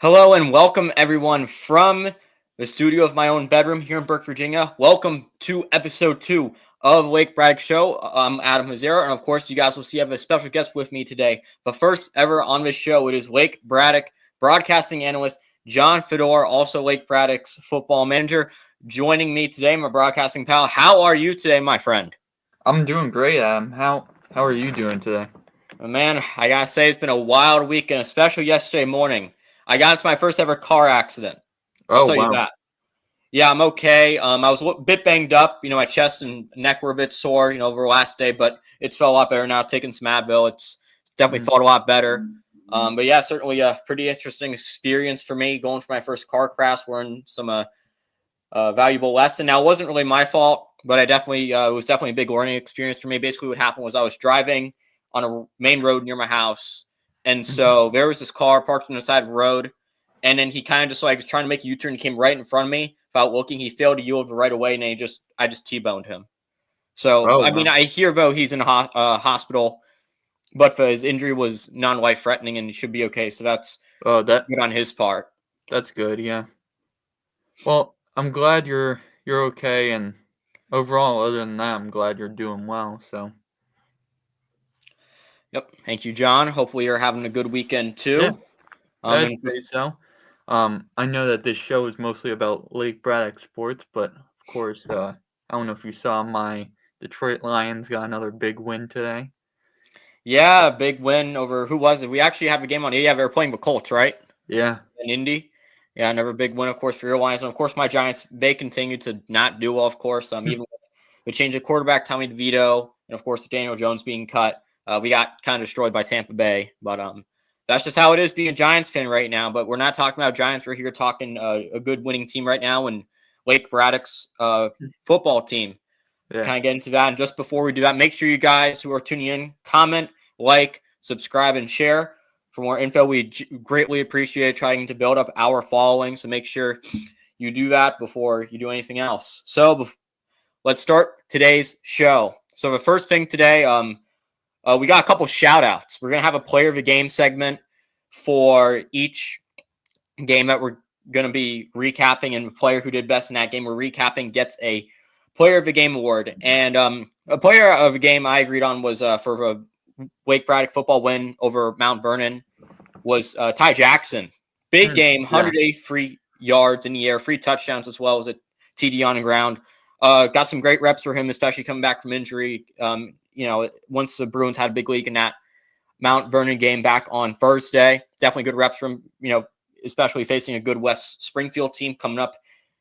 Hello and welcome everyone from the studio of my own bedroom here in Burke, Virginia. Welcome to episode 2 of Wake Braddock Show. I'm Adam Hazara, and of course you guys will see I have a special guest with me today. But first ever on this show, it is Wake Braddock broadcasting analyst John Fedor, also Wake Braddock's football manager, joining me today, my broadcasting pal. How are you today, my friend? I'm doing great, Adam. How are you doing today? Man, I gotta say it's been a wild weekend, especially yesterday morning. I got into my first ever car accident. I'll Oh, tell you wow. that. Yeah, I'm okay. I was a bit banged up. My chest and neck were a bit sore, over the last day, but it's felt a lot better now. Taking some Advil, it's definitely Mhm. felt a lot better. But yeah, certainly a pretty interesting experience for me going for my first car crash, learned some valuable lesson. Now, it wasn't really my fault, but it was definitely a big learning experience for me. Basically, what happened was I was driving on a main road near my house, and Mhm. so there was this car parked on the side of the road, and then he kind of just was trying to make a U-turn. He came right in front of me without looking. He failed to yield right away, and I just T-boned him. So, Oh, I mean, wow. I hear though he's in a hospital, but for his injury was non-life threatening, and he should be okay. So that's Oh, good on his part. that's good, yeah. Well, I'm glad you're okay, and overall, other than that, I'm glad you're doing well. So, Yep. Thank you, John. Hopefully, you're having a good weekend yeah, too. I'd And say so. I know that this show is mostly about Lake Braddock sports, but of course, I don't know if you saw my Detroit Lions got another big win today. yeah, big win over who was it? We actually have a game on. Yeah, they were playing the Colts, right? Yeah. In Indy. Yeah, another big win, of course, for your Lions. And of course, my Giants, they continue to not do well, of course. Even with the change of quarterback, Tommy DeVito, and of course, Daniel Jones being cut, we got kind of destroyed by Tampa Bay. But that's just how it is being a Giants fan right now. But we're not talking about Giants. We're here talking a good winning team right now and Lake Braddock's football team. Yeah. Kind of get into that. And just before we do that, make sure you guys who are tuning in comment, like, subscribe, and share. For more info, we greatly appreciate trying to build up our following. So make sure you do that before you do anything else. So let's start today's show. So the first thing today, we got a couple shout outs. We're going to have a player of the game segment for each game that we're going to be recapping, and the player who did best in that game we're recapping gets a player of the game award. And a player of the game I agreed on was for a Wake Braddock football win over Mount Vernon was Ty Jackson. Big game, Yeah. 183 yards in the air, 3 touchdowns as well as a TD on the ground. Got some great reps for him, especially coming back from injury. Once the Bruins had a big leak in that Mount Vernon game back on Thursday, definitely good reps from, especially facing a good West Springfield team coming up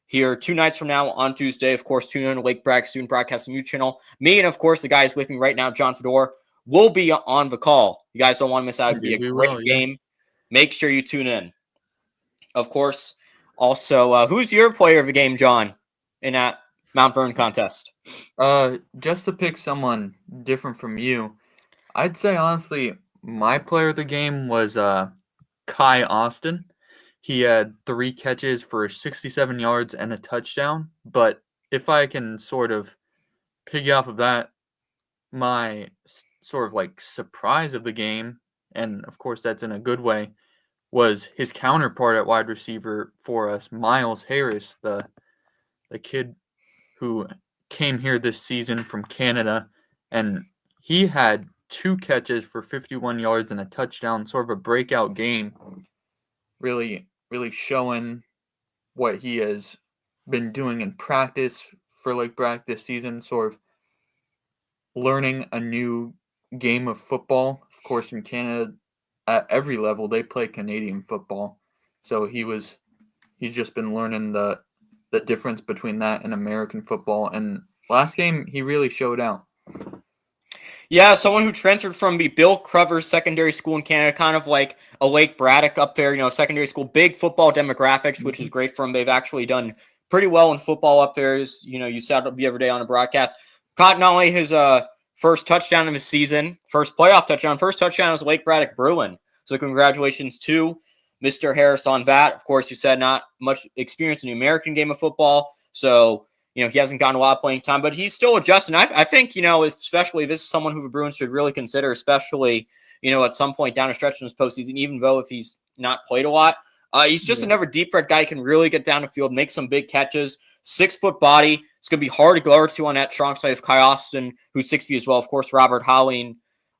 here 2 nights from now on Tuesday. Of course, tune in to Wake Braddock Student Broadcasting News Channel. Me and, of course, the guys with me right now, John Fedor, will be on the call. You guys don't want to miss out. It'd be a We great will, yeah. game. Make sure you tune in. Of course, also, who's your player of the game, John, in that Mount Vernon contest? Just to pick someone different from you, I'd say honestly, my player of the game was Kai Austin. He had 3 catches for 67 yards and a touchdown. But if I can sort of piggy off of that, my sort of like surprise of the game, and of course that's in a good way, was his counterpart at wide receiver for us, Miles Harris, the kid who came here this season from Canada, and he had 2 catches for 51 yards and a touchdown, sort of a breakout game, really, really showing what he has been doing in practice for Lake Braddock this season, sort of learning a new game of football. Of course, in Canada, at every level, they play Canadian football. So he's just been learning the difference between that and American football. And last game, he really showed out. Yeah, someone who transferred from the Bill Crovers Secondary School in Canada, kind of like a Lake Braddock up there, secondary school, big football demographics, which is great for them. They've actually done pretty well in football up there. You saw it the other day on a broadcast. Caught not only his first touchdown of his season, first playoff touchdown, first touchdown was Lake Braddock Bruin. So congratulations to Mr. Harris on that. Of course, you said not much experience in the American game of football. So he hasn't gotten a lot of playing time, but he's still adjusting. I think, especially this is someone who the Bruins should really consider, especially, at some point down a stretch in this postseason, even though if he's not played a lot. He's just another deep threat guy, can really get down the field, make some big catches. 6-foot body. It's going to be hard to guard to on that strong side of Kai Austin, who's 6 feet as well. Of course, Robert Howling,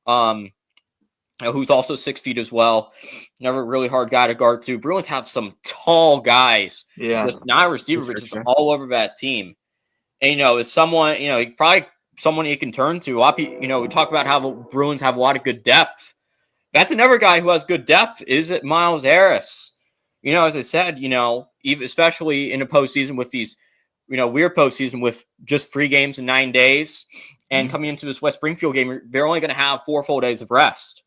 who's also 6 feet as well. Never really hard guy to guard to. Bruins have some tall guys. Yeah. Just not a receiver, but just all over that team. And, is someone, probably someone you can turn to. We talk about how the Bruins have a lot of good depth. That's another guy who has good depth. Is it Miles Harris? As I said, especially in a postseason with these, weird postseason with just 3 games in 9 days, and coming into this West Springfield game, they're only going to have 4 full days of rest.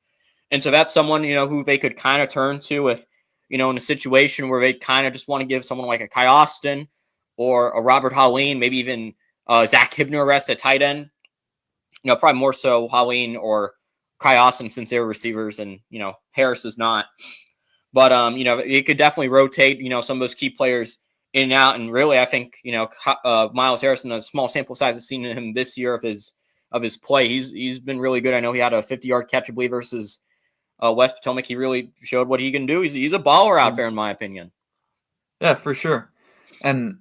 And so that's someone, who they could kind of turn to if, in a situation where they kind of just want to give someone like a Kai Austin or a Robert Howling, maybe even Zach Hibner a rest at tight end. Probably more so Howling or Kai Austin since they're receivers and, Harris is not. But, it could definitely rotate, some of those key players in and out. And really, I think, Miles Harris, in a small sample size, has seen him this year of his play. He's been really good. I know he had a 50-yard catch, I believe, versus West Potomac. He really showed what he can do. He's a baller out there, in my opinion. Yeah, for sure. And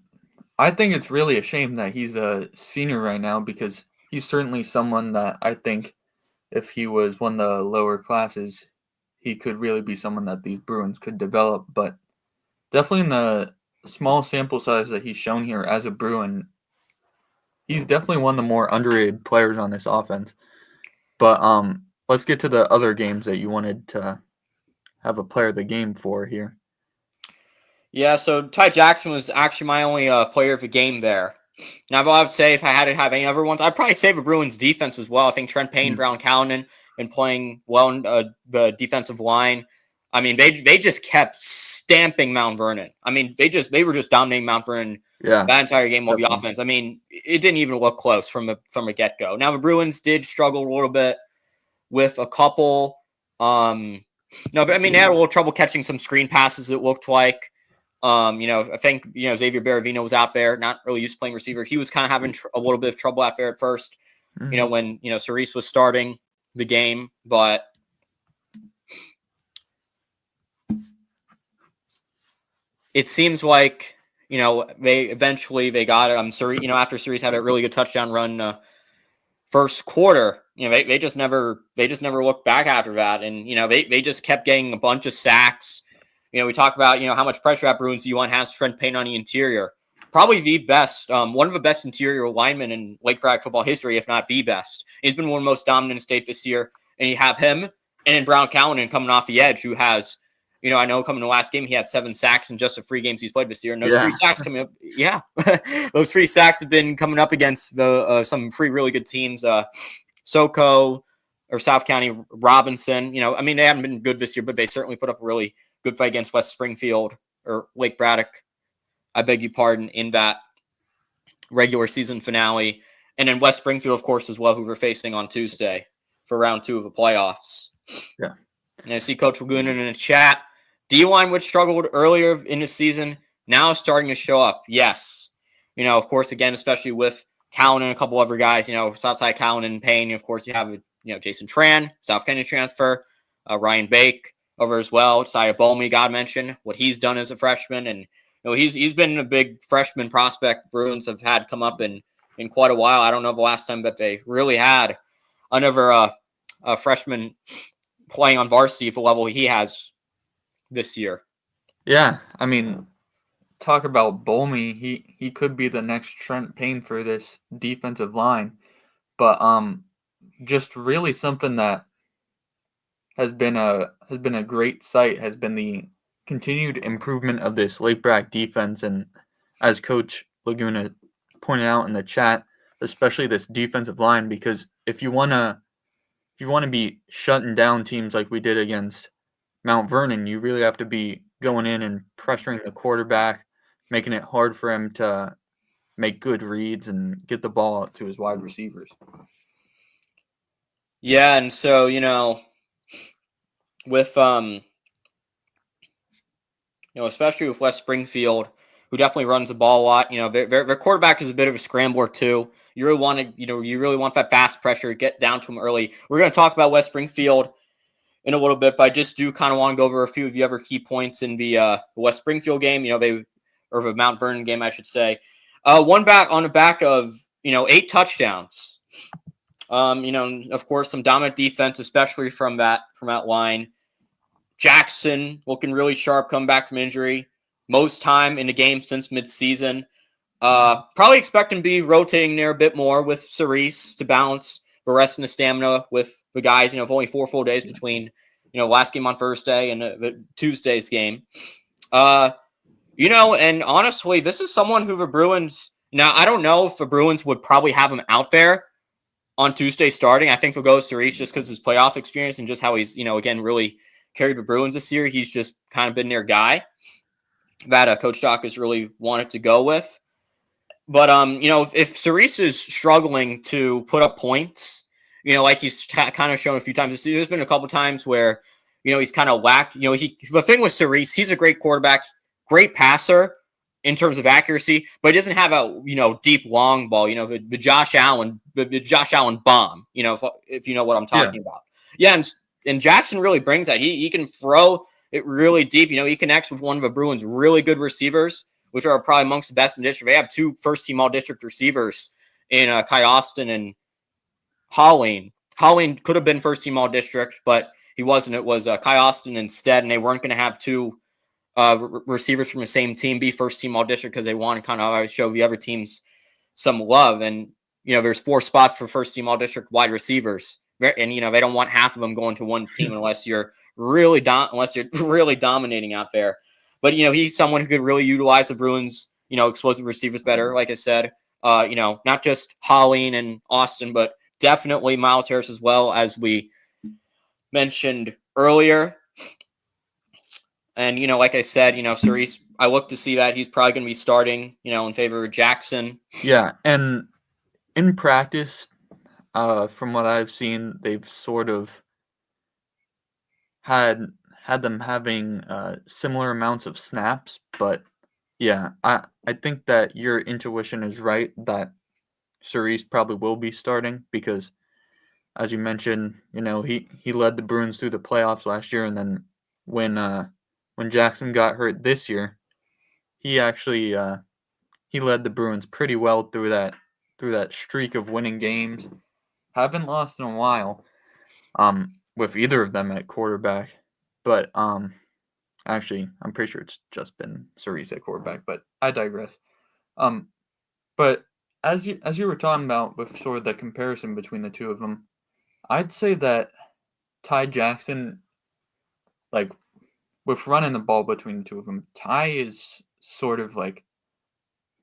I think it's really a shame that he's a senior right now, because he's certainly someone that I think if he was one of the lower classes, he could really be someone that these Bruins could develop. But definitely in the small sample size that he's shown here as a Bruin, he's definitely one of the more underrated players on this offense. But let's get to the other games that you wanted to have a player of the game for here. Yeah, so Ty Jackson was actually my only player of the game there. Now, I would say if I had to have any other ones, I'd probably say the Bruins defense as well. I think Trent Payne, Brown Callanan been playing well in the defensive line. I mean, they just kept stamping Mount Vernon. I mean, they were just dominating Mount Vernon that entire game of the offense. I mean, it didn't even look close from a get-go. Now, the Bruins did struggle a little bit with a couple. But I mean, they had a little trouble catching some screen passes, it looked like. I think, Xavier Baravino was out there, not really used to playing receiver. He was kind of having a little bit of trouble out there at first, when, Cerise was starting the game. But it seems like, they got it. Cerise, after Cerise had a really good touchdown run first quarter, they just never looked back after that. And, they just kept getting a bunch of sacks. We talk about, how much pressure at Bruins D1 has Trent Payne on the interior. Probably the best, one of the best interior linemen in Lake Braddock football history, if not the best. He's been one of the most dominant in state this year. And you have him and then Brown Callanan coming off the edge, who has, I know coming to the last game, he had 7 sacks in just the 3 games he's played this year. And those 3 sacks coming up, those 3 sacks have been coming up against some 3 really good teams, SoCo or South County Robinson. They haven't been good this year, but they certainly put up a really good fight against West Springfield or Lake Braddock, I beg your pardon, in that regular season finale. And then West Springfield, of course, as well, who we're facing on Tuesday for round 2 of the playoffs. Yeah. And I see Coach Lagunan in the chat. D-line, which struggled earlier in the season, now starting to show up. Yes. Of course, again, especially with Callan and a couple other guys, Southside Callan and Payne. Of course, you have, Jason Tran, South County transfer, Ryan Bake over as well. Josiah Bolmy, God mentioned what he's done as a freshman. And, he's been a big freshman prospect Bruins have had come up in quite a while. I don't know the last time that they really had another a freshman playing on varsity at the level he has this year. Yeah, I mean, talk about Bolmy. He could be the next Trent Payne for this defensive line. But just really something that has been a great sight has been the continued improvement of this Lake Braddock defense. And as Coach Laguna pointed out in the chat, especially this defensive line, because if you want to be shutting down teams like we did against Mount Vernon, you really have to be going in and pressuring the quarterback, making it hard for him to make good reads and get the ball out to his wide receivers. Yeah, and so, with especially with West Springfield, who definitely runs the ball a lot. Their quarterback is a bit of a scrambler too. You really want that fast pressure, get down to him early. We're going to talk about West Springfield in a little bit, but I just do kind of want to go over a few of the other key points in the West Springfield game. Or the Mount Vernon game, I should say. One back on the back of 8 touchdowns. Of course, some dominant defense, especially from that line. Jackson looking really sharp, coming back from injury. Most time in the game since midseason. Probably expect him to be rotating there a bit more with Cerise to balance the rest of the stamina with the guys. With only 4 full days between last game on Thursday and the Tuesday's game. And honestly, this is someone who the Bruins. Now, I don't know if the Bruins would probably have him out there on Tuesday starting. I think they'll go Cerise just because his playoff experience and just how he's again really carried the Bruins this year. He's just kind of been their guy that Coach Doc has really wanted to go with. But, if Cerise is struggling to put up points, like he's kind of shown a few times, there's been a couple times where, he's kind of whacked. The thing with Cerise, he's a great quarterback, great passer in terms of accuracy, but he doesn't have a, deep long ball, the Josh Allen bomb, if you know what I'm talking about. Yeah. And Jackson really brings that. He can throw it really deep. He connects with one of the Bruins' really good receivers, which are probably amongst the best in the district. They have 2 first-team all-district receivers in Kai Austin and Holleen. Holleen could have been first-team all-district, but he wasn't. It was Kai Austin instead, and they weren't going to have 2 receivers from the same team be first-team all-district because they want to kind of show the other teams some love. And, there's 4 spots for first-team all-district wide receivers. And, they don't want half of them going to one team unless you're really dominating out there. But, he's someone who could really utilize the Bruins, explosive receivers better, like I said. Not just Holleen and Austin, but definitely Miles Harris as well, as we mentioned earlier. And, like I said, Cerise, I look to see that he's probably going to be starting, in favor of Jackson. Yeah, and in practice, from what I've seen, they've sort of had them having similar amounts of snaps. But, yeah, I think that your intuition is right that Cerise probably will be starting because, as you mentioned, he led the Bruins through the playoffs last year, and then when Jackson got hurt this year, he actually he led the Bruins pretty well through that streak of winning games. Haven't lost in a while, with either of them at quarterback. But actually, I'm pretty sure it's just been Cerise at quarterback. But I digress. But as you were talking about with sort of the comparison between the two of them, I'd say that Ty Jackson, like, with running the ball between the two of them, Ty is sort of like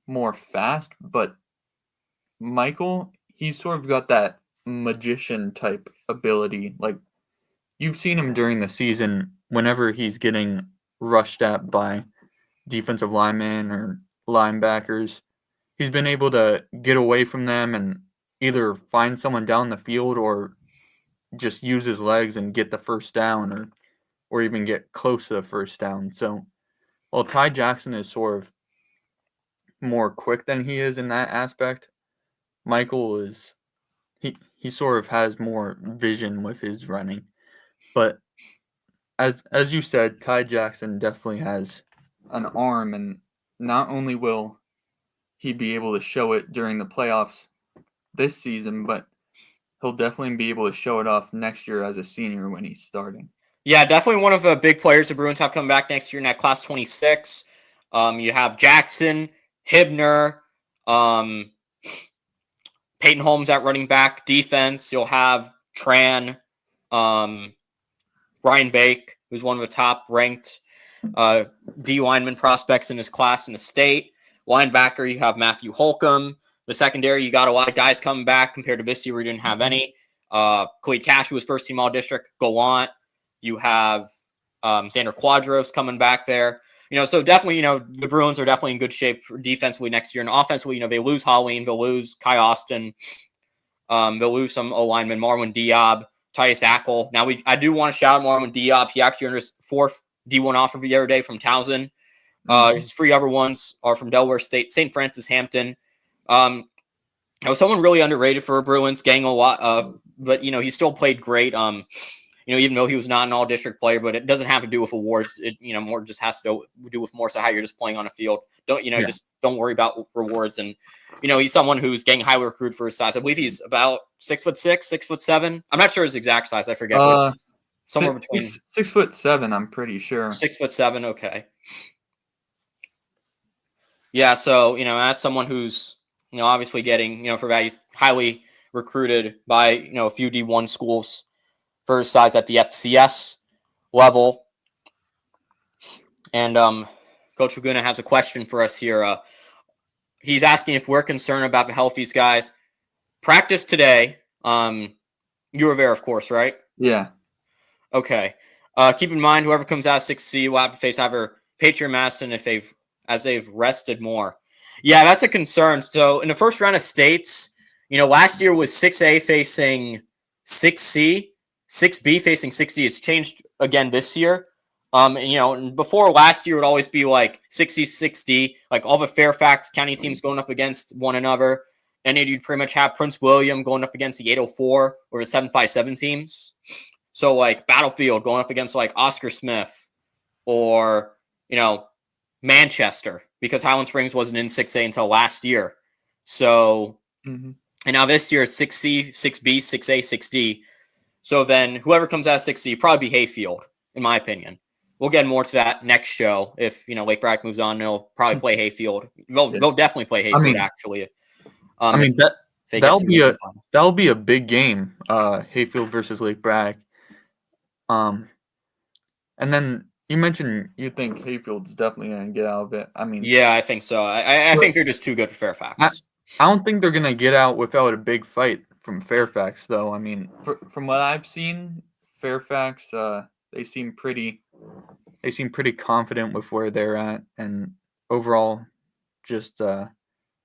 more fast, but Michael, he's sort of got that magician type ability. Like, you've seen him during the season whenever he's getting rushed at by defensive linemen or linebackers, he's been able to get away from them and either find someone down the field or just use his legs and get the first down or even get close to the first down. So, while Ty Jackson is sort of more quick than he is in that aspect, Michael is he sort of has more vision with his running. But as you said, Ty Jackson definitely has an arm, and not only will he be able to show it during the playoffs this season, but he'll definitely be able to show it off next year as a senior when he's starting. Yeah, definitely one of the big players the Bruins have coming back next year in that class 26. You have Jackson, Hibner, Peyton Holmes at running back, defense. You'll have Tran, Brian Bake, who's one of the top ranked D lineman prospects in his class in the state. Linebacker, you have Matthew Holcomb. The secondary, you got a lot of guys coming back compared to this year. We didn't have any. Khalid Cash, who was first team all district. Gallant. You have Xander Quadros coming back there. So definitely, the Bruins are definitely in good shape for defensively next year. And offensively, they lose Holleen, they'll lose Kai Austin, they'll lose some O-linemen, Marwin Diab, Tyus Ackle. Now, I do want to shout out Marwin Diab. He actually earned his 4th D1 offer the other day from Towson. His 3 other ones are from Delaware State, St. Francis Hampton. Someone really underrated for Bruins, getting a lot of, but he still played great. even though he was not an all-district player, but it doesn't have to do with awards. It, more just has to do with more so how you're just playing on a field. Just don't worry about rewards. And, he's someone who's getting highly recruited for his size. I believe he's about 6'6", 6'7". I'm not sure his exact size. I forget. But somewhere between 6'7", I'm pretty sure. 6'7". Okay. Yeah. So, that's someone who's, obviously getting, for that, he's highly recruited by, a few D1 schools for his size at the FCS level. And Coach Laguna has a question for us here. He's asking if we're concerned about the health of these guys. Practice today. You were there, of course, right? Yeah. Okay. Keep in mind, whoever comes out of 6C will have to face either Patriot Madison as they've rested more. Yeah, that's a concern. So in the first round of states, last year was 6A facing 6C, 6B facing 6D. It's changed again this year. And before last year, it would always be like 6C, 6D, like all the Fairfax County teams going up against one another. And then you'd pretty much have Prince William going up against the 804 or the 757 teams. So like Battlefield going up against like Oscar Smith or, Manchester, because Highland Springs wasn't in 6A until last year. So, And now this year it's 6C, 6B, 6A, 6D. So then whoever comes out of 6C, probably be Hayfield, in my opinion. We'll get more to that next show. If, Lake Braddock moves on, they'll probably play Hayfield. They'll definitely play Hayfield, actually. That'll be a big game, Hayfield versus Lake Braddock. And then you mentioned you think Hayfield's definitely going to get out of it. Yeah, I think so. I think they're just too good for Fairfax. I don't think they're going to get out without a big fight from Fairfax, though. From what I've seen, Fairfax, they seem pretty confident with where they're at, and overall, just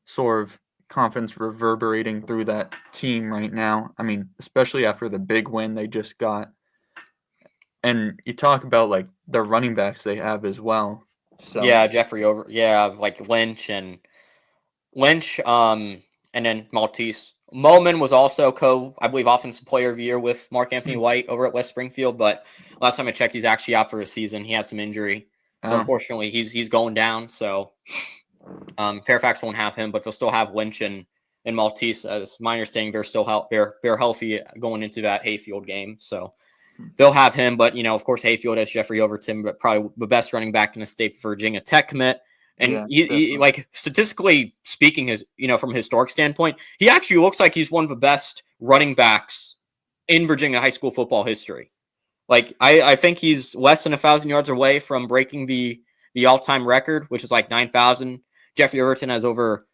sort of confidence reverberating through that team right now. Especially after the big win they just got. And you talk about like the running backs they have as well. So yeah, Jeffrey like Lynch, and then Maltese. Moman was also I believe, Offensive Player of the Year with Mark Anthony White over at West Springfield, but last time I checked, he's actually out for a season. He had some injury, so unfortunately, he's going down. So Fairfax won't have him, but they'll still have Lynch and Maltese. As my understanding, they're healthy going into that Hayfield game, so they'll have him. But of course, Hayfield has Jeffrey Overton, but probably the best running back in the state for Virginia Tech commit. And he like, statistically speaking, is from a historic standpoint, he actually looks like he's one of the best running backs in Virginia high school football history. Like I think he's less than 1,000 yards away from breaking the all-time record, which is like 9,000. Jeffrey Overton has over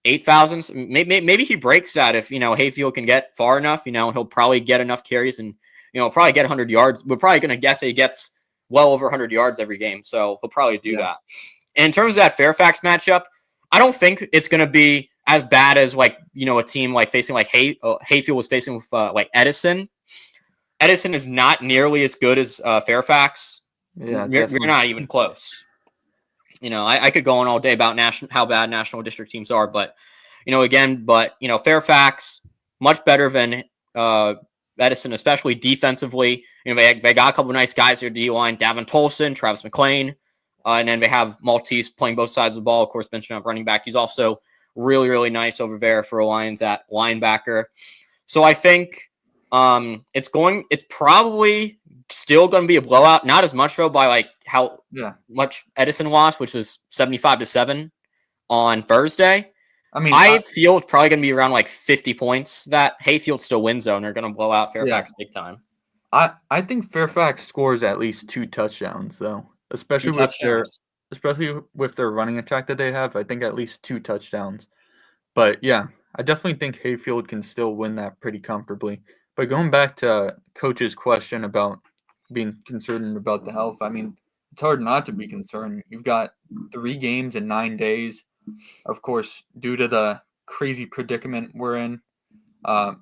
8,000. Maybe he breaks that if Hayfield can get far enough. He'll probably get enough carries and probably get 100 yards. We're probably going to guess he gets well over 100 yards every game, so he'll probably do that. And in terms of that Fairfax matchup, I don't think it's going to be as bad as like a team like facing like Hayfield was facing with like Edison. Edison is not nearly as good as Fairfax. Yeah, we're not even close. I could go on all day about how bad national district teams are, but Fairfax much better than Edison, especially defensively. They got a couple of nice guys there, D-line, Davin Tolson, Travis McLean. And then they have Maltese playing both sides of the ball. Of course, mentioned up running back. He's also really, really nice over there for the Lions at linebacker. So I think it's probably still going to be a blowout. Not as much, though, by like how much Edison lost, which was 75-7 on Thursday. I feel it's probably going to be around like 50 points. That Hayfield still wins, though, and they're going to blow out Fairfax big time. I think Fairfax scores at least 2 touchdowns, though. Especially with their running attack that they have, I think at least 2 touchdowns. But yeah, I definitely think Hayfield can still win that pretty comfortably. But going back to Coach's question about being concerned about the health, it's hard not to be concerned. You've got 3 games in 9 days. Of course, due to the crazy predicament we're in, we're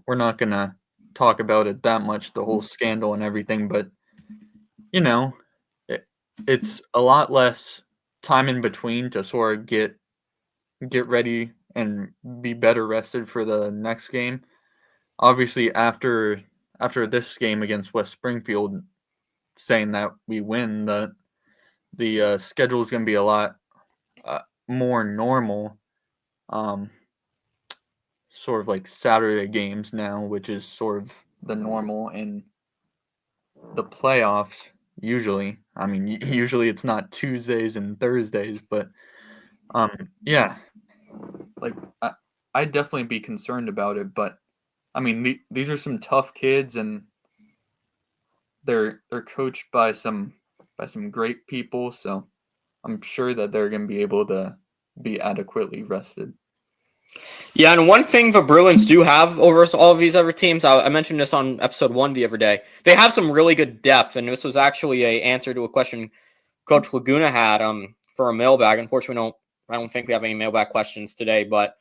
not gonna talk about it that much, the whole scandal and everything, but it's a lot less time in between to sort of get ready and be better rested for the next game. obviously after this game against West Springfield, saying that we win, the schedule is going to be a lot more normal. Sort of like Saturday games now, which is sort of the normal in the playoffs. Usually, I mean, usually it's not Tuesdays and Thursdays, but yeah, like I'd definitely be concerned about it. But I mean, these are some tough kids, and they're coached by some great people, so I'm sure that they're going to be able to be adequately rested. Yeah, and one thing the Bruins do have over all of these other teams, I mentioned this on episode 1 the other day, they have some really good depth, and this was actually an answer to a question Coach Laguna had for a mailbag. Unfortunately, I don't think we have any mailbag questions today, but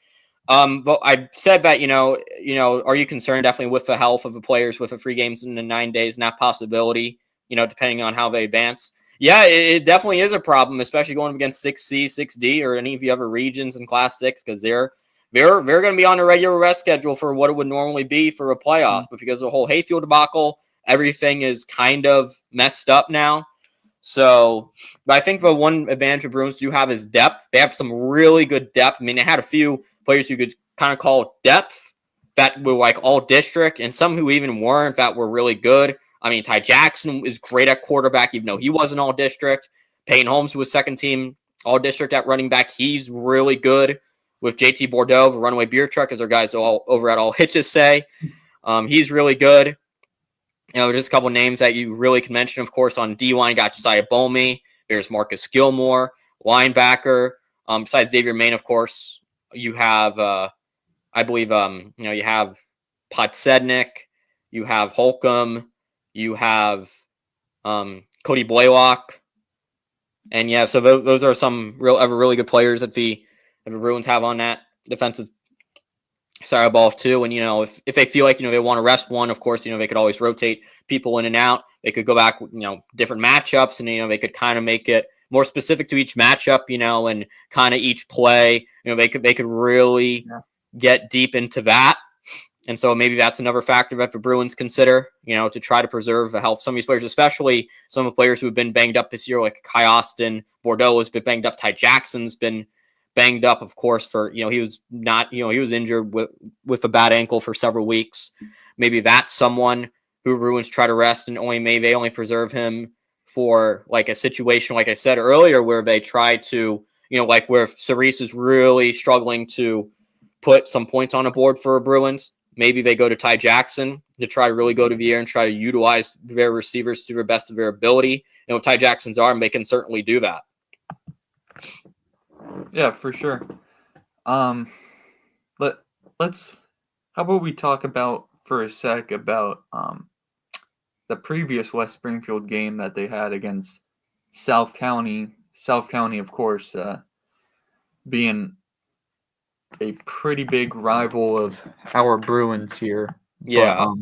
I said that, are you concerned definitely with the health of the players with the 3 games in the 9 days and that possibility, depending on how they advance? Yeah, it definitely is a problem, especially going against 6C, 6D, or any of the other regions in Class 6, because they're going to be on a regular rest schedule for what it would normally be for a playoffs. But because of the whole Hayfield debacle, everything is kind of messed up now. So, but I think the one advantage the Bruins do have is depth. They have some really good depth. I mean, they had a few players you could kind of call depth that were like all district, and some who even weren't that were really good. I mean, Ty Jackson is great at quarterback, even though he wasn't all district. Peyton Holmes was second team all district at running back. He's really good. With JT Bordeaux, the runaway beer truck, as our guys all over at All Hitches say. He's really good. Just a couple names that you really can mention, of course, on D-line, got Josiah Bomey. There's Marcus Gilmore, linebacker. Besides Xavier Main, of course, you have, I believe, you have Podsednik, you have Holcomb, you have Cody Blaylock. And yeah, so those are some really good players that the Bruins have on that defensive side of the ball too. And, if they feel like, they want to rest one, of course, they could always rotate people in and out. They could go back, different matchups, and, they could kind of make it more specific to each matchup, and kind of each play, they could really get deep into that. And so maybe that's another factor that the Bruins consider, to try to preserve the health of some of these players, especially some of the players who have been banged up this year, like Kai Austin. Bordeaux has been banged up. Ty Jackson's been banged up, of course, for, he was not, he was injured with a bad ankle for several weeks. Maybe that's someone who Bruins try to rest, and they only preserve him for like a situation, like I said earlier, where they try to, like where Cerise is really struggling to put some points on the board for Bruins. Maybe they go to Ty Jackson to try to really go to the air and try to utilize their receivers to the best of their ability. And with Ty Jackson's arm, they can certainly do that. Yeah, for sure. Let's how about we talk about for a sec about the previous West Springfield game that they had against South County. South County, of course, being a pretty big rival of our Bruins here. Yeah. But,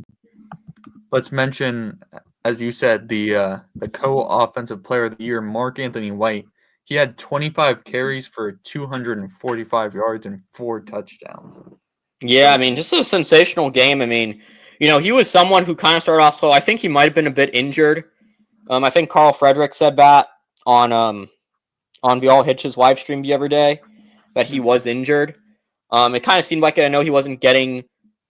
let's mention, as you said, the co-offensive player of the year, Mark Anthony White. He had 25 carries for 245 yards and 4 touchdowns. Yeah, I mean, just a sensational game. I mean, he was someone who kind of started off slow. I think he might have been a bit injured. I think Carl Frederick said that on the All Hitches live stream the other day, that he was injured. It kind of seemed like it. I know he wasn't getting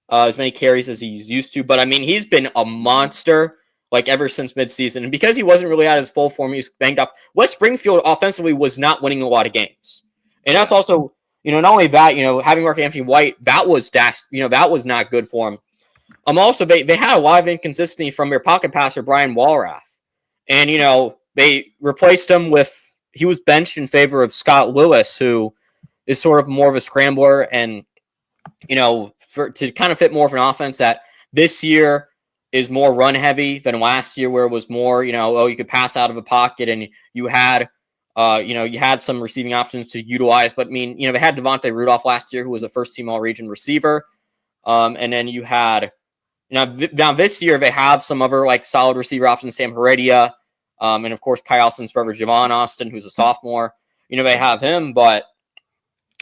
as many carries as he's used to, but I mean, he's been a monster like ever since midseason. And because he wasn't really at his full form, he was banged up. West Springfield offensively was not winning a lot of games. And that's also, not only that, having Mark Anthony White, that was not good for him. Also, they had a lot of inconsistency from their pocket passer, Brian Walrath. And, they replaced him he was benched in favor of Scott Lewis, who is sort of more of a scrambler and, to kind of fit more of an offense that this year is more run heavy than last year, where it was more, you could pass out of a pocket and you had some receiving options to utilize. But I mean, they had Devontae Rudolph last year, who was a first team all region receiver. And then you had, now this year they have some other like solid receiver options, Sam Heredia. And of course, Kai Austin's brother, Javon Austin, who's a sophomore, they have him, but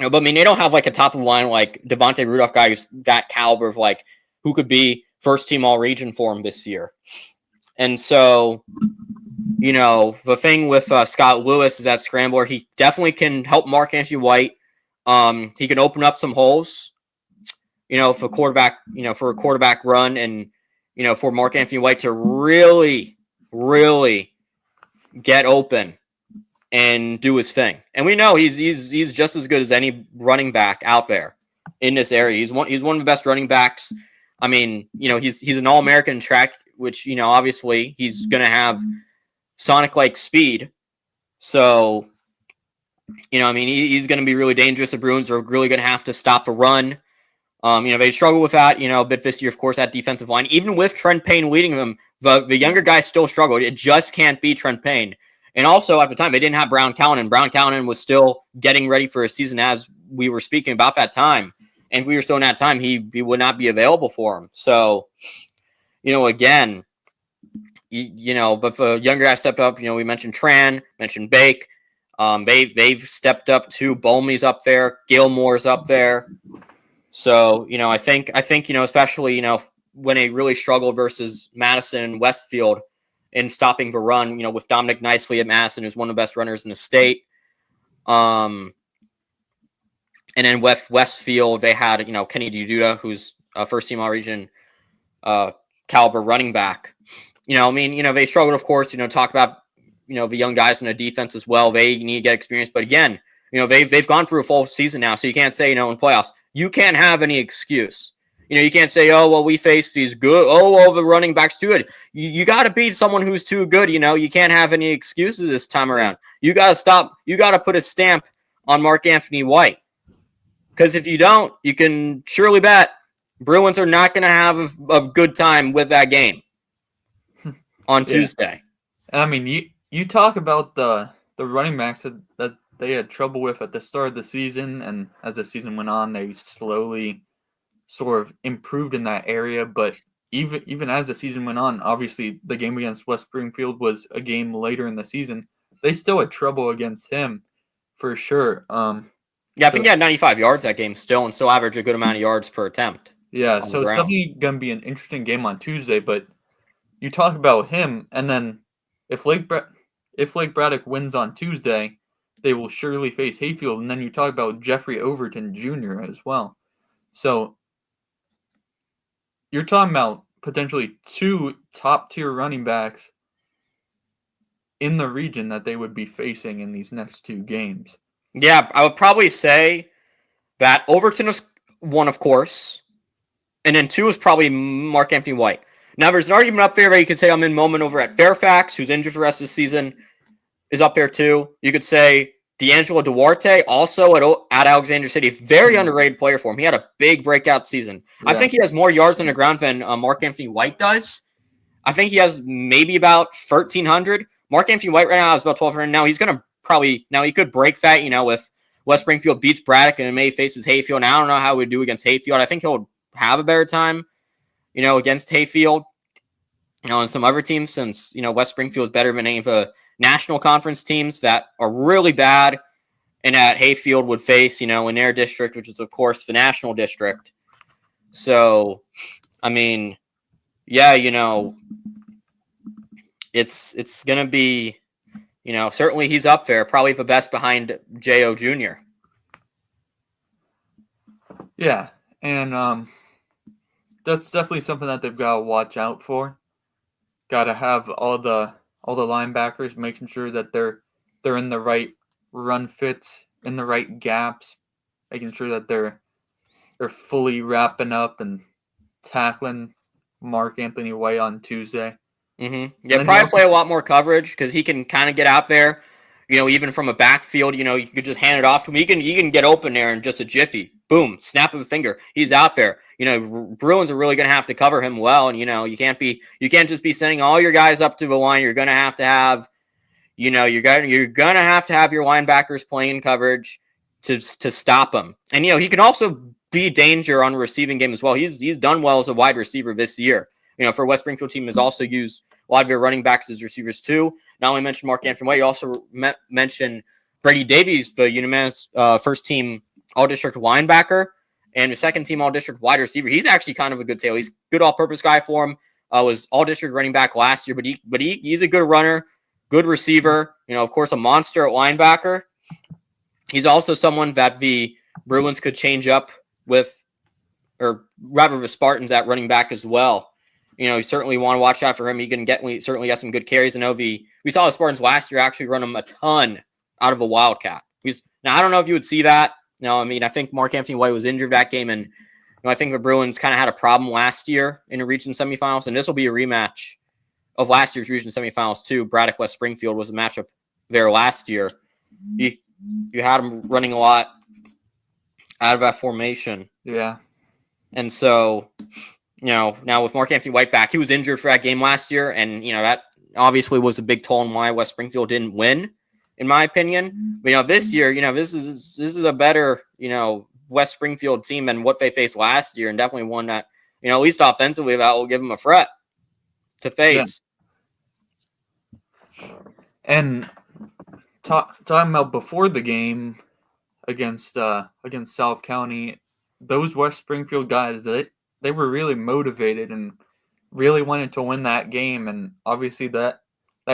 I mean, they don't have like a top of the line, like Devontae Rudolph guy who's that caliber of like, who could be first team all region for him this year. And so, the thing with Scott Lewis is that scrambler, he definitely can help Mark Anthony White. He can open up some holes, for a quarterback run, and, for Mark Anthony White to really, really get open and do his thing. And we know he's just as good as any running back out there in this area. He's one of the best running backs. I mean, he's an All-American track, which, obviously he's going to have Sonic-like speed. So, he's going to be really dangerous. The Bruins are really going to have to stop the run. They struggle with that, a bit this year, of course, that defensive line. Even with Trent Payne leading them, the younger guys still struggled. It just can't be Trent Payne. And also, at the time, they didn't have Brown Callanan. Brown Callanan was still getting ready for a season as we were speaking about that time. And if we were still in that time, he would not be available for him. So, again, but the younger guys stepped up. We mentioned Tran, mentioned Bake. They've stepped up too. Bolmey's up there. Gilmore's up there. So, I think, especially, when they really struggled versus Madison and Westfield in stopping the run, with Dominic Nicely at Madison, who's one of the best runners in the state. And then Westfield, they had, Kenny Duda, who's a first-team all-region caliber running back. They struggled, of course, talk about, the young guys in the defense as well. They need to get experience. But again, they've gone through a full season now, so you can't say, in playoffs, you can't have any excuse. You can't say, oh, well, we faced these good. Oh, the running back's too good. You got to beat someone who's too good. You can't have any excuses this time around. You got to stop. You got to put a stamp on Mark Anthony White. Because if you don't, you can surely bet Bruins are not going to have a good time with that game on Tuesday. I mean, you talk about the running backs that they had trouble with at the start of the season, and as the season went on, they slowly sort of improved in that area. But even as the season went on, obviously the game against West Springfield was a game later in the season. They still had trouble against him, for sure. I think he had 95 yards that game still, and still averaged a good amount of yards per attempt. Yeah, so it's definitely going to be an interesting game on Tuesday. But you talk about him, and then if Lake Braddock wins on Tuesday, they will surely face Hayfield. And then you talk about Jeffrey Overton Jr. as well. So you're talking about potentially two top-tier running backs in the region that they would be facing in these next two games. Yeah, I would probably say that Overton is one, of course, and then two is probably Mark Anthony White. Now, there's an argument up there where you could say I'm in moment over at Fairfax, who's injured for the rest of the season, is up there too. You could say D'Angelo Duarte, also at Alexander City, very underrated player for him. He had a big breakout season. Yeah. I think he has more yards on the ground than Mark Anthony White does. I think he has maybe about 1,300. Mark Anthony White right now has about 1,200. Now he's going to he could break that, with West Springfield beats Braddock and May faces Hayfield. And I don't know how we do against Hayfield. I think he'll have a better time, against Hayfield, and some other teams, since, West Springfield is better than any of the national conference teams that are really bad and that Hayfield would face, in their district, which is, of course, the national district. So, I mean, yeah, it's going to be, certainly he's up there, probably the best behind J.O. Jr. Yeah, and that's definitely something that they've got to watch out for. Got to have all the linebackers making sure that they're in the right run fits, in the right gaps, making sure that they're fully wrapping up and tackling Mark Anthony White on Tuesday. Mm-hmm. Yeah, probably play a lot more coverage because he can kind of get out there, even from a backfield. You could just hand it off to him. You can get open there in just a jiffy. Boom, snap of a finger. He's out there. Bruins are really going to have to cover him well, and you can't just be sending all your guys up to the line. You're going to have to have, you're going to have your linebackers playing coverage to stop him. And he can also be danger on the receiving game as well. He's done well as a wide receiver this year. For West Springfield team has also used a lot of their running backs as receivers too. Not only mentioned Mark Anthony White, you also mentioned Brady Davies, the unanimous first team all-district linebacker. and the second team all-district wide receiver. He's actually kind of a good tail. He's a good all-purpose guy for him. Was all-district running back last year, but he's a good runner, good receiver. Of course, a monster at linebacker. He's also someone that the Bruins could change up with, or rather the Spartans at running back as well. You certainly want to watch out for him. We certainly got some good carries. I know we saw the Spartans last year actually run him a ton out of a Wildcat. Now, I don't know if you would see that. I think Mark Anthony White was injured that game, and I think the Bruins kind of had a problem last year in the region semifinals, and this will be a rematch of last year's region semifinals too. Braddock West Springfield was a matchup there last year. You had them running a lot out of that formation. Yeah. And so, now with Mark Anthony White back, he was injured for that game last year, and that obviously was a big toll in why West Springfield didn't win, in my opinion. But this year, this is a better, West Springfield team than what they faced last year, and definitely one that, at least offensively, that will give them a threat to face. Yeah. And talking about before the game against South County, those West Springfield guys, they were really motivated and really wanted to win that game, and obviously that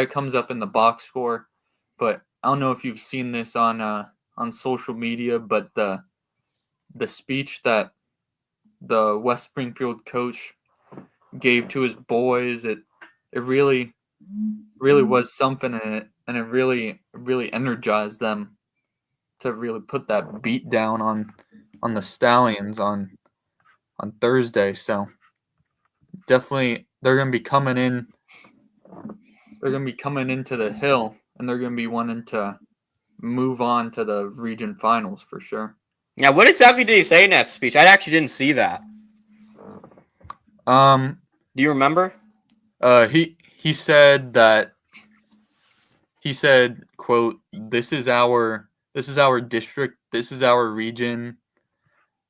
comes up in the box score. But I don't know if you've seen this on social media, but the speech that the West Springfield coach gave to his boys, it really was something in it, and it really energized them to really put that beat down on the Stallions on Thursday. So definitely they're going to be coming in. They're going to be coming into the hill, and they're going to be wanting to move on to the region finals for sure. Yeah, what exactly did he say in that speech? I actually didn't see that. Do you remember? He said that. He said, quote, this is our district, this is our region.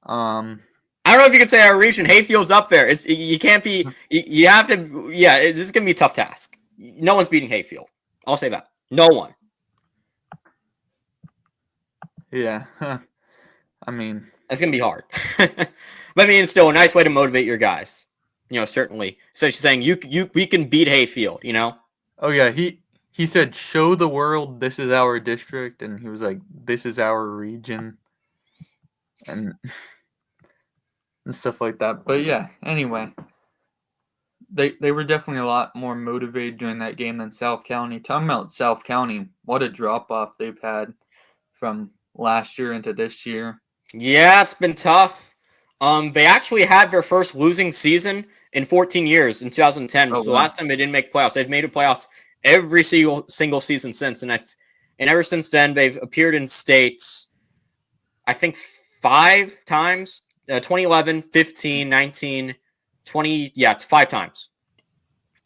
I don't know if you could say our region. Hayfield's up there. You can't be. You have to. Yeah, this is gonna be a tough task. No one's beating Hayfield. I'll say that. No one. Yeah, I mean, it's gonna be hard. But it's still a nice way to motivate your guys. Certainly, especially saying we can beat Hayfield. Oh yeah, he said, show the world this is our district, and he was like, this is our region, and stuff like that. But yeah, anyway, they were definitely a lot more motivated during that game than South County. Talking about South County, what a drop-off they've had from last year into this year. Yeah, it's been tough. They actually had their first losing season in 14 years in 2010. So the last time they didn't make playoffs. They've made the playoffs every single season since, and ever since then they've appeared in states, I think 5 times. 2011, 15, 19, 20, 5 times,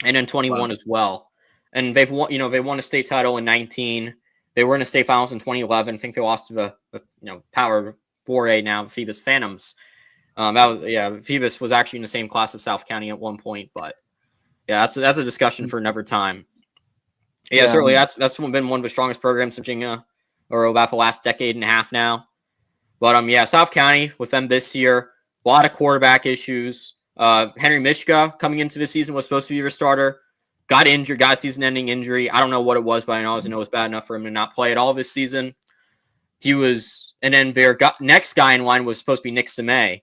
and then 21 as well. And they've won. They won a state title in 19. They were in a state finals in 2011. I think they lost to the Power 4A now, the Phoebus Phantoms. Phoebus was actually in the same class as South County at one point, but yeah, that's a discussion for another time. Yeah, certainly that's been one of the strongest programs in Virginia, or about the last decade and a half now. But South County with them this year, a lot of quarterback issues. Henry Mishka coming into the season was supposed to be your starter, got injured, got a season-ending injury. I don't know what it was, but I know it was bad enough for him to not play at all this season. And then their next guy in line was supposed to be Nick Samay,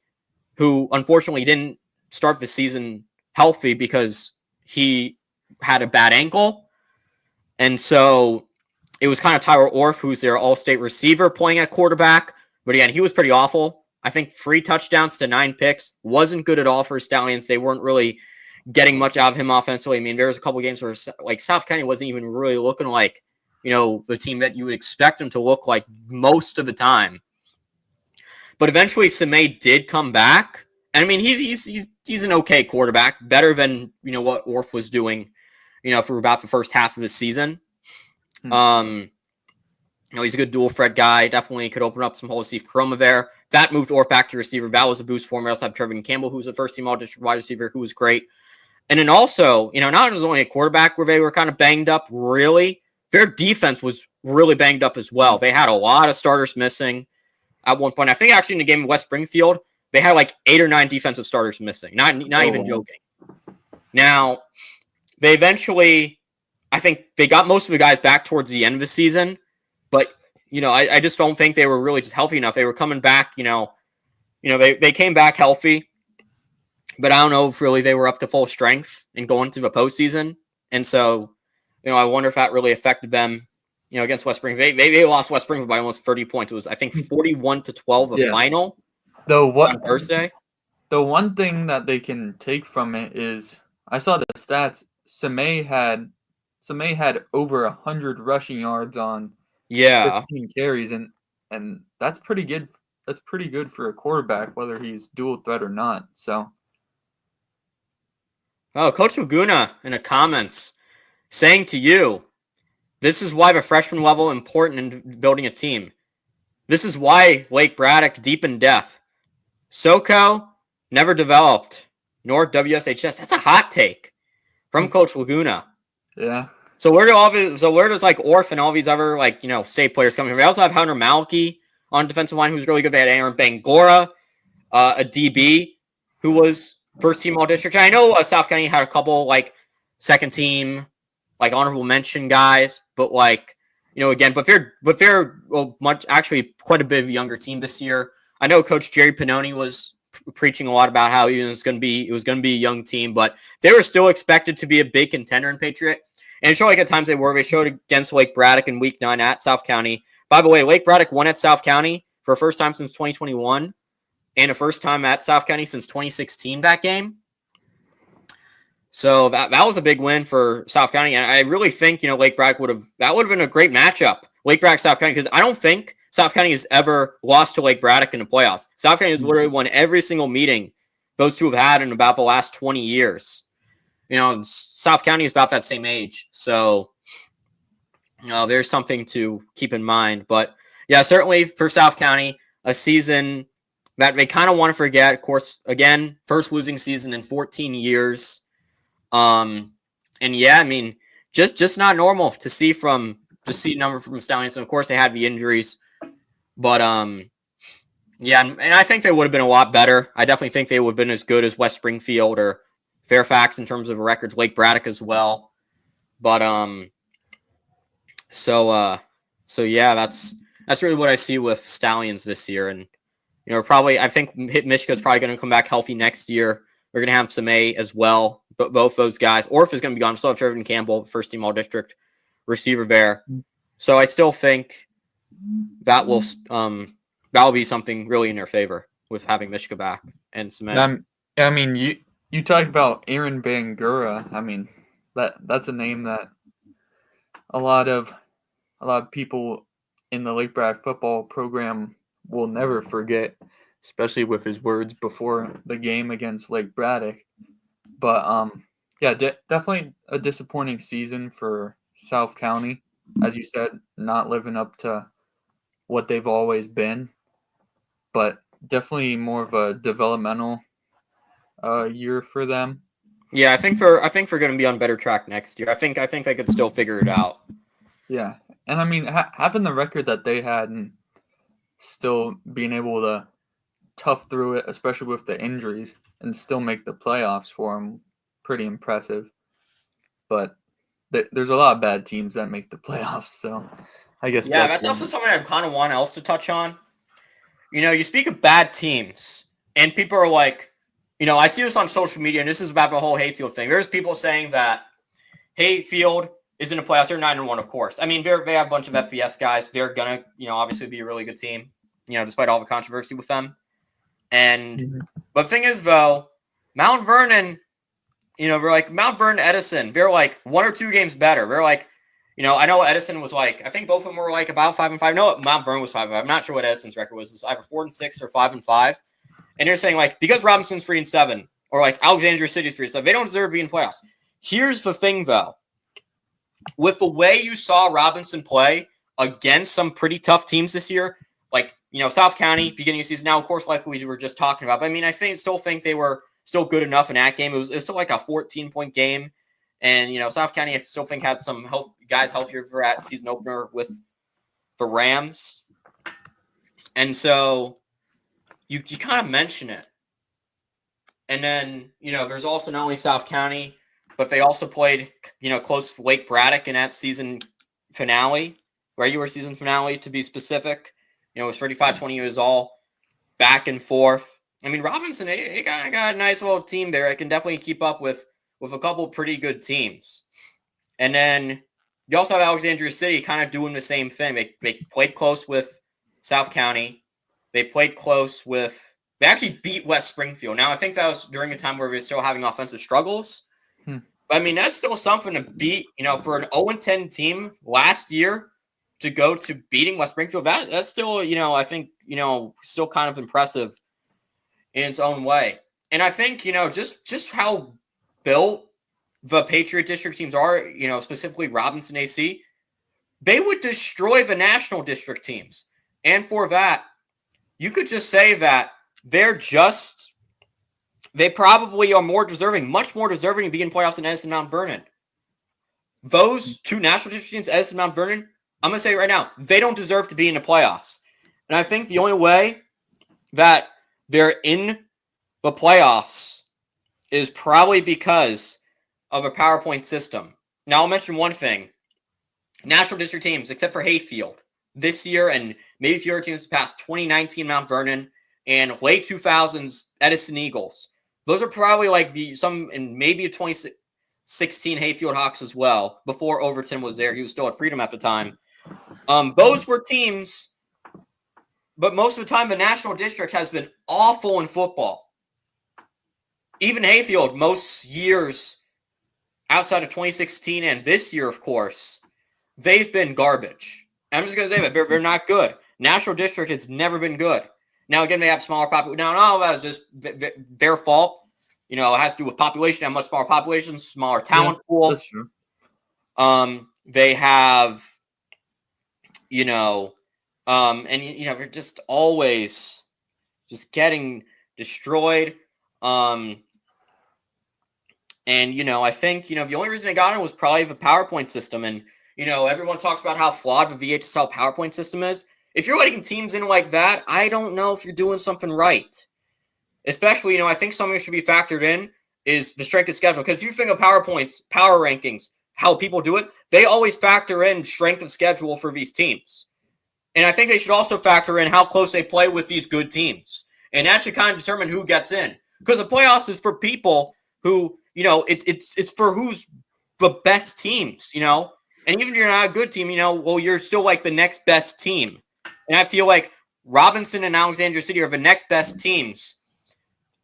who unfortunately didn't start the season healthy because he had a bad ankle. And so it was kind of Tyler Orff, who's their all-state receiver, playing at quarterback. But again, he was pretty awful. I think 3 touchdowns to 9 picks. Wasn't good at all for Stallions. They weren't really getting much out of him offensively. There was a couple of games where South County wasn't even really looking like, the team that you would expect them to look like most of the time. But eventually Samay did come back. And he's an okay quarterback, better than, what Orff was doing, for about the first half of the season. He's a good dual threat guy. Definitely could open up some holes. Steve Chroma there. That moved Orff back to receiver. That was a boost for him. We also have Trevin Campbell, who's a first-team all-district wide receiver, who was great. And then also, not as only a quarterback where they were kind of banged up, really. Their defense was really banged up as well. They had a lot of starters missing at one point. I think actually in the game of West Springfield, they had like 8 or 9 defensive starters missing. Not even joking. Now, they eventually, I think they got most of the guys back towards the end of the season, but I just don't think they were really just healthy enough. They were coming back, they came back healthy, but I don't know if really they were up to full strength and going to the postseason. And so, I wonder if that really affected them, against West Springfield. They lost West Springfield by almost 30 points. It was, I think, 41-12 a final on Thursday. The one thing that they can take from it is, I saw the stats. Samay had over 100 rushing yards on 15 carries, and that's pretty good. That's pretty good for a quarterback, whether he's dual threat or not. So, Coach Laguna in the comments saying to you, this is why the freshman level important in building a team. This is why Lake Braddock deep in depth. SoCo never developed, nor WSHS. That's a hot take from Coach Laguna. Yeah. So where does like Orff and all these other state players coming from? We also have Hunter Malky on defensive line who's really good. They had Aaron Bangora, a DB who was first team all district. And I know South County had a couple second team, honorable mention guys, but again, but they're actually quite a bit of a younger team this year. I know Coach Jerry Pannoni was preaching a lot about how it was going to be a young team, but they were still expected to be a big contender in Patriot. And it showed at times they were. They showed against Lake Braddock in Week 9 at South County. By the way, Lake Braddock won at South County for the first time since 2021, and the first time at South County since 2016. That game. So that was a big win for South County, and I really think Lake Braddock would have been a great matchup, Lake Braddock South County, because I don't think South County has ever lost to Lake Braddock in the playoffs. South County has literally won every single meeting those two have had in about the last 20 years. South County is about that same age, so there's something to keep in mind. But yeah, certainly for South County, a season that they kind of want to forget. Of course, again, first losing season in 14 years. And yeah, I mean, just not normal to see number from Stallions. And of course they had the injuries, but, yeah. And I think they would have been a lot better. I definitely think they would have been as good as West Springfield or Fairfax in terms of records, Lake Braddock as well. But, so yeah, that's really what I see with Stallions this year. And, I think Michigan's probably going to come back healthy next year. We're going to have Samay as well. But both those guys, Orff is going to be gone. Still have Trevor Campbell, first team all district receiver there. So I still think that will be something really in their favor with having Mishka back and Samay. I mean, you talk about Aaron Bangura. I mean, that's a name that a lot of people in the Lake Braddock football program will never forget, especially with his words before the game against Lake Braddock. But yeah, definitely a disappointing season for South County, as you said, not living up to what they've always been. But definitely more of a developmental year for them. Yeah, I think we're going to be on better track next year. I think they could still figure it out. Yeah, and I mean, having the record that they had and still being able to tough through it, especially with the injuries, and still make the playoffs for them, pretty impressive. But there's a lot of bad teams that make the playoffs, so I guess that's also something I kind of want else to touch on. You speak of bad teams, and people are like, I see this on social media, and this is about the whole Hayfield thing. There's people saying that Hayfield is in the playoffs. They're 9-1, of course. I mean, they have a bunch of FBS guys. They're gonna, obviously be a really good team, despite all the controversy with them. And but the thing is, though, Mount Vernon, we're like Mount Vernon, Edison. They're like 1 or 2 games better. They're like, I know Edison was I think both of them were about 5-5. No, Mount Vernon was 5-5. I'm not sure what Edison's record was. It's either 4-6 or 5-5. And they're saying because Robinson's 3-7 or Alexandria City's 3-7, they don't deserve to be in playoffs. Here's the thing, though, with the way you saw Robinson play against some pretty tough teams this year, South County beginning of season. Now, of course, like we were just talking about, but I mean, I still think they were still good enough in that game. It was still a 14-point game. And, South County, I still think had some guys healthier for that season opener with the Rams. And so, you kind of mention it. And then, there's also not only South County, but they also played, close to Lake Braddock in that season finale, regular season finale to be specific. It was 35-20. It was all back and forth. I mean, Robinson, they got a nice little team there. It can definitely keep up with a couple pretty good teams. And then you also have Alexandria City kind of doing the same thing. They played close with South County. They played close with – they actually beat West Springfield. Now, I think that was during a time where we were still having offensive struggles. But, I mean, that's still something to beat, for an 0-10 team last year to go to beating West Springfield. That's still, I think, still kind of impressive in its own way. And I think, just how built the Patriot District teams are, specifically Robinson AC, they would destroy the National District teams. And for that, you could just say that they probably are much more deserving to be in playoffs than Edison Mount Vernon. Those two National District teams, Edison Mount Vernon, I'm going to say right now, they don't deserve to be in the playoffs. And I think the only way that they're in the playoffs is probably because of a PowerPoint system. Now, I'll mention one thing. National District teams, except for Hayfield, this year and maybe fewer teams past 2019 Mount Vernon and late 2000s Edison Eagles. Those are probably like maybe 2016 Hayfield Hawks as well, before Overton was there. He was still at Freedom at the time. Those were teams, but most of the time the National District has been awful in football. Even Hayfield, most years outside of 2016 and this year, of course, they've been garbage. I'm just going to say that they're not good. National District has never been good. Now, again, they have smaller population. Now, all that is just their fault. It has to do with population. They have much smaller population, smaller talent pool. That's true. They have, they're just always just getting destroyed. I think, the only reason they got it was probably the PowerPoint system. And, everyone talks about how flawed the VHSL PowerPoint system is. If you're letting teams in like that, I don't know if you're doing something right. Especially, I think something that should be factored in is the strength of schedule. Because if you think of PowerPoints, power rankings, how people do it, they always factor in strength of schedule for these teams. And I think they should also factor in how close they play with these good teams. And that should kind of determine who gets in. Because the playoffs is for people who, it's for who's the best teams, And even if you're not a good team, you're still like the next best team. And I feel like Robinson and Alexandria City are the next best teams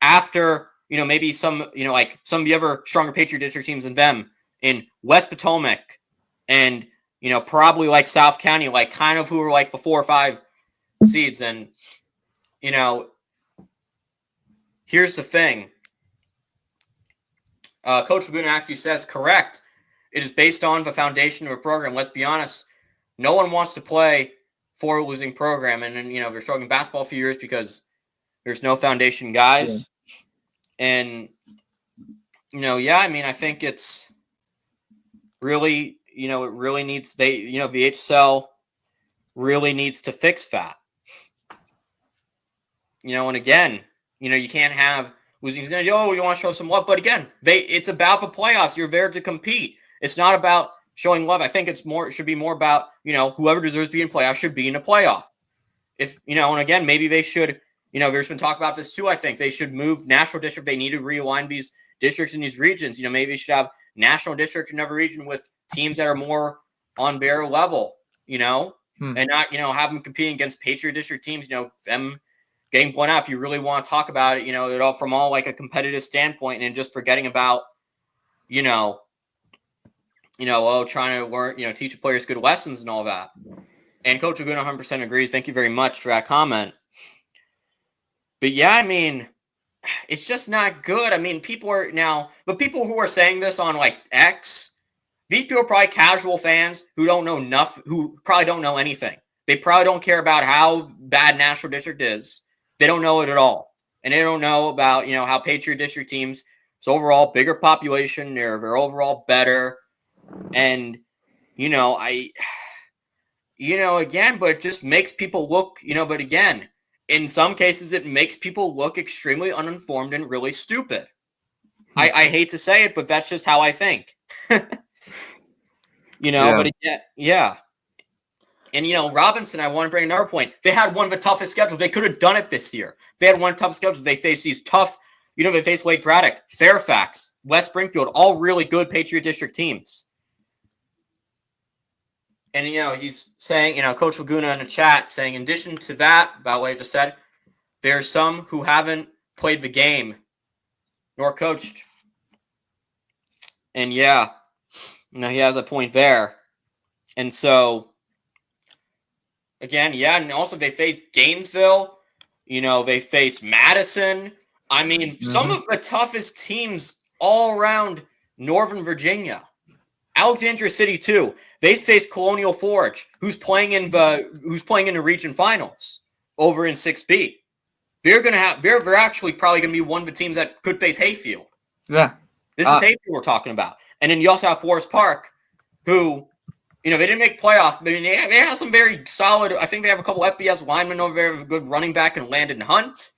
after, maybe some, like some of the other stronger Patriot District teams than them in West Potomac and, probably like South County, like kind of who are like the 4 or 5 seeds. And, here's the thing. Coach Laguna actually says, correct. It is based on the foundation of a program. Let's be honest. No one wants to play for a losing program. And then, they're struggling basketball a few years because there's no foundation guys. Yeah. And, I think it's really, it really needs, VHSL really needs to fix that. And again, you can't have losing. You want to show some love. But again, it's about the playoffs. You're there to compete. It's not about showing love. I think it should be more about, whoever deserves to be in playoffs should be in a playoff. If, and again, maybe they should, there's been talk about this too. I think they should move National District. They need to realign these districts in these regions. Maybe they should have National District in every region with teams that are more on their level, and not, have them competing against Patriot District teams, them getting blown out. If you really want to talk about it, it all from all like a competitive standpoint and just forgetting about, trying to learn, teach the players good lessons and all that. And Coach Laguna 100% agrees. Thank you very much for that comment. But yeah, it's just not good. People who are saying this on like X, these people are probably casual fans who don't know nothing, who probably don't know anything. They probably don't care about how bad National District is. They don't know it at all. And they don't know about, how Patriot District teams, it's overall bigger population. They're overall better. And, again, but it just makes people look, but again, in some cases, it makes people look extremely uninformed and really stupid. I hate to say it, but that's just how I think. But again, yeah. And, Robinson, I want to bring another point. They had one of the toughest schedules. They could have done it this year. They had one tough schedule. They faced these tough, they faced Lake Braddock, Fairfax, West Springfield, all really good Patriot District teams. And, he's saying, Coach Laguna in the chat saying, in addition to that, about what I just said, there's some who haven't played the game nor coached. And, he has a point there. And so, again, and also they face Gainesville. They face Madison. I mean, some of the toughest teams all around Northern Virginia. Alexandria City too. They face Colonial Forge, who's playing in the region finals over in 6B. They're actually probably going to be one of the teams that could face Hayfield. Yeah, this is Hayfield we're talking about, and then you also have Forest Park, who, they didn't make playoffs. I mean, they have some very solid. I think they have a couple FBS linemen over there, a good running back in Landon Hunt.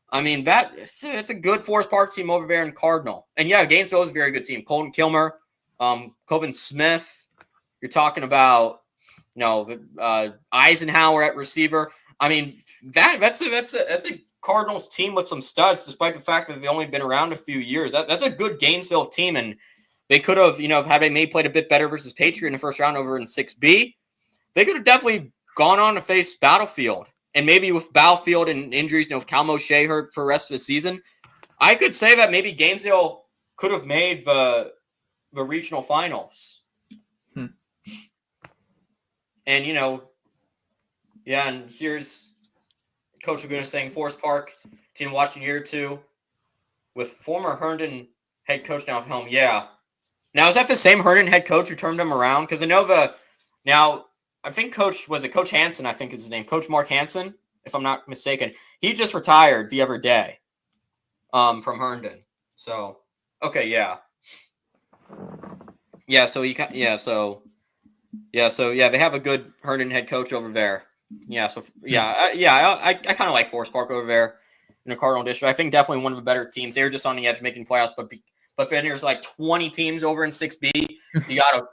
I mean, it's a good Forest Park team over there in Cardinal, and Gainesville is a very good team. Colton Kilmer. Coben Smith, you're talking about, Eisenhower at receiver. I mean, that's a Cardinals team with some studs, despite the fact that they've only been around a few years. That's a good Gainesville team, and they could have, had they maybe played a bit better versus Patriot in the first round over in 6B, they could have definitely gone on to face Battlefield. And maybe with Battlefield and injuries, if Cal Moshe hurt for the rest of the season, I could say that maybe Gainesville could have made the regional finals. And, and here's Coach Laguna saying Forest Park team watching year 2 with former Herndon head coach now at home. Yeah. Now, is that the same Herndon head coach who turned him around? Because I know I think Coach Hansen, I think is his name, Coach Mark Hansen, if I'm not mistaken. He just retired the other day from Herndon. So, okay, yeah. They have a good Herndon head coach over there. I kind of like Forest Park over there in the Cardinal District. I think definitely one of the better teams. They were just on the edge of making playoffs, but then there's like 20 teams over in 6B. You got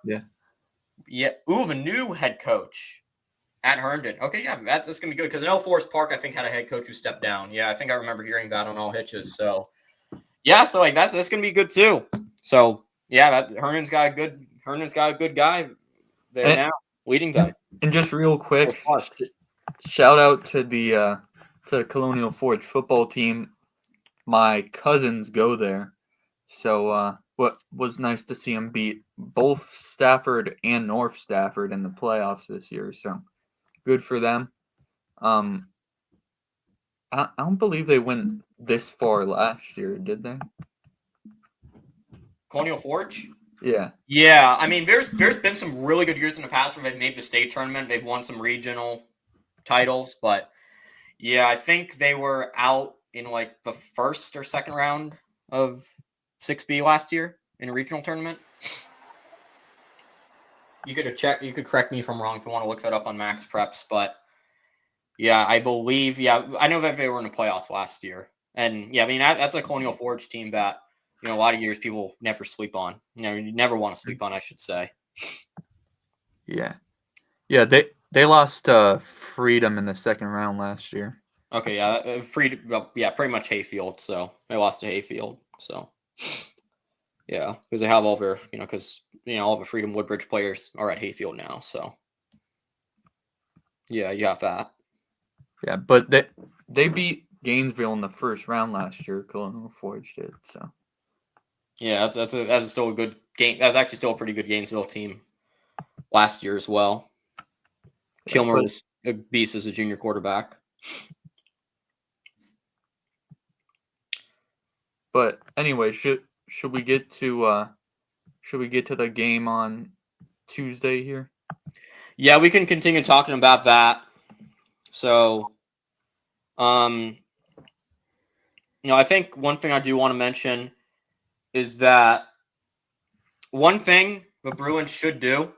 the new head coach at Herndon. Okay, that's gonna be good because I know Forest Park I think had a head coach who stepped down. Yeah, I think I remember hearing that on All Hitches. So that's gonna be good too. So. Yeah, Herndon's got a good guy there now leading them. And just real quick, shout out to the Colonial Forge football team. My cousins go there, so what was nice to see them beat both Stafford and North Stafford in the playoffs this year. So good for them. I don't believe they went this far last year, did they? Colonial Forge? Yeah. Yeah, I mean, there's been some really good years in the past where they've made the state tournament. They've won some regional titles, but I think they were out in like the first or second round of 6B last year in a regional tournament. You could correct me if I'm wrong if you want to look that up on Max Preps, but I believe, I know that they were in the playoffs last year. And I mean, that's a Colonial Forge team that, a lot of years people never sleep on. You never want to sleep on, I should say. Yeah. Yeah, they lost Freedom in the second round last year. Okay, pretty much Hayfield. So they lost to Hayfield. So because they have all their, all the Freedom Woodbridge players are at Hayfield now. So you have that. Yeah, but they beat Gainesville in the first round last year. Colonial Forge did so. Yeah, that's still a good game. That's actually still a pretty good Gainesville team last year as well. Kilmer was a beast as a junior quarterback. But anyway, should we get to the game on Tuesday here? Yeah, we can continue talking about that. So, I think one thing I do want to mention is that one thing the Bruins should do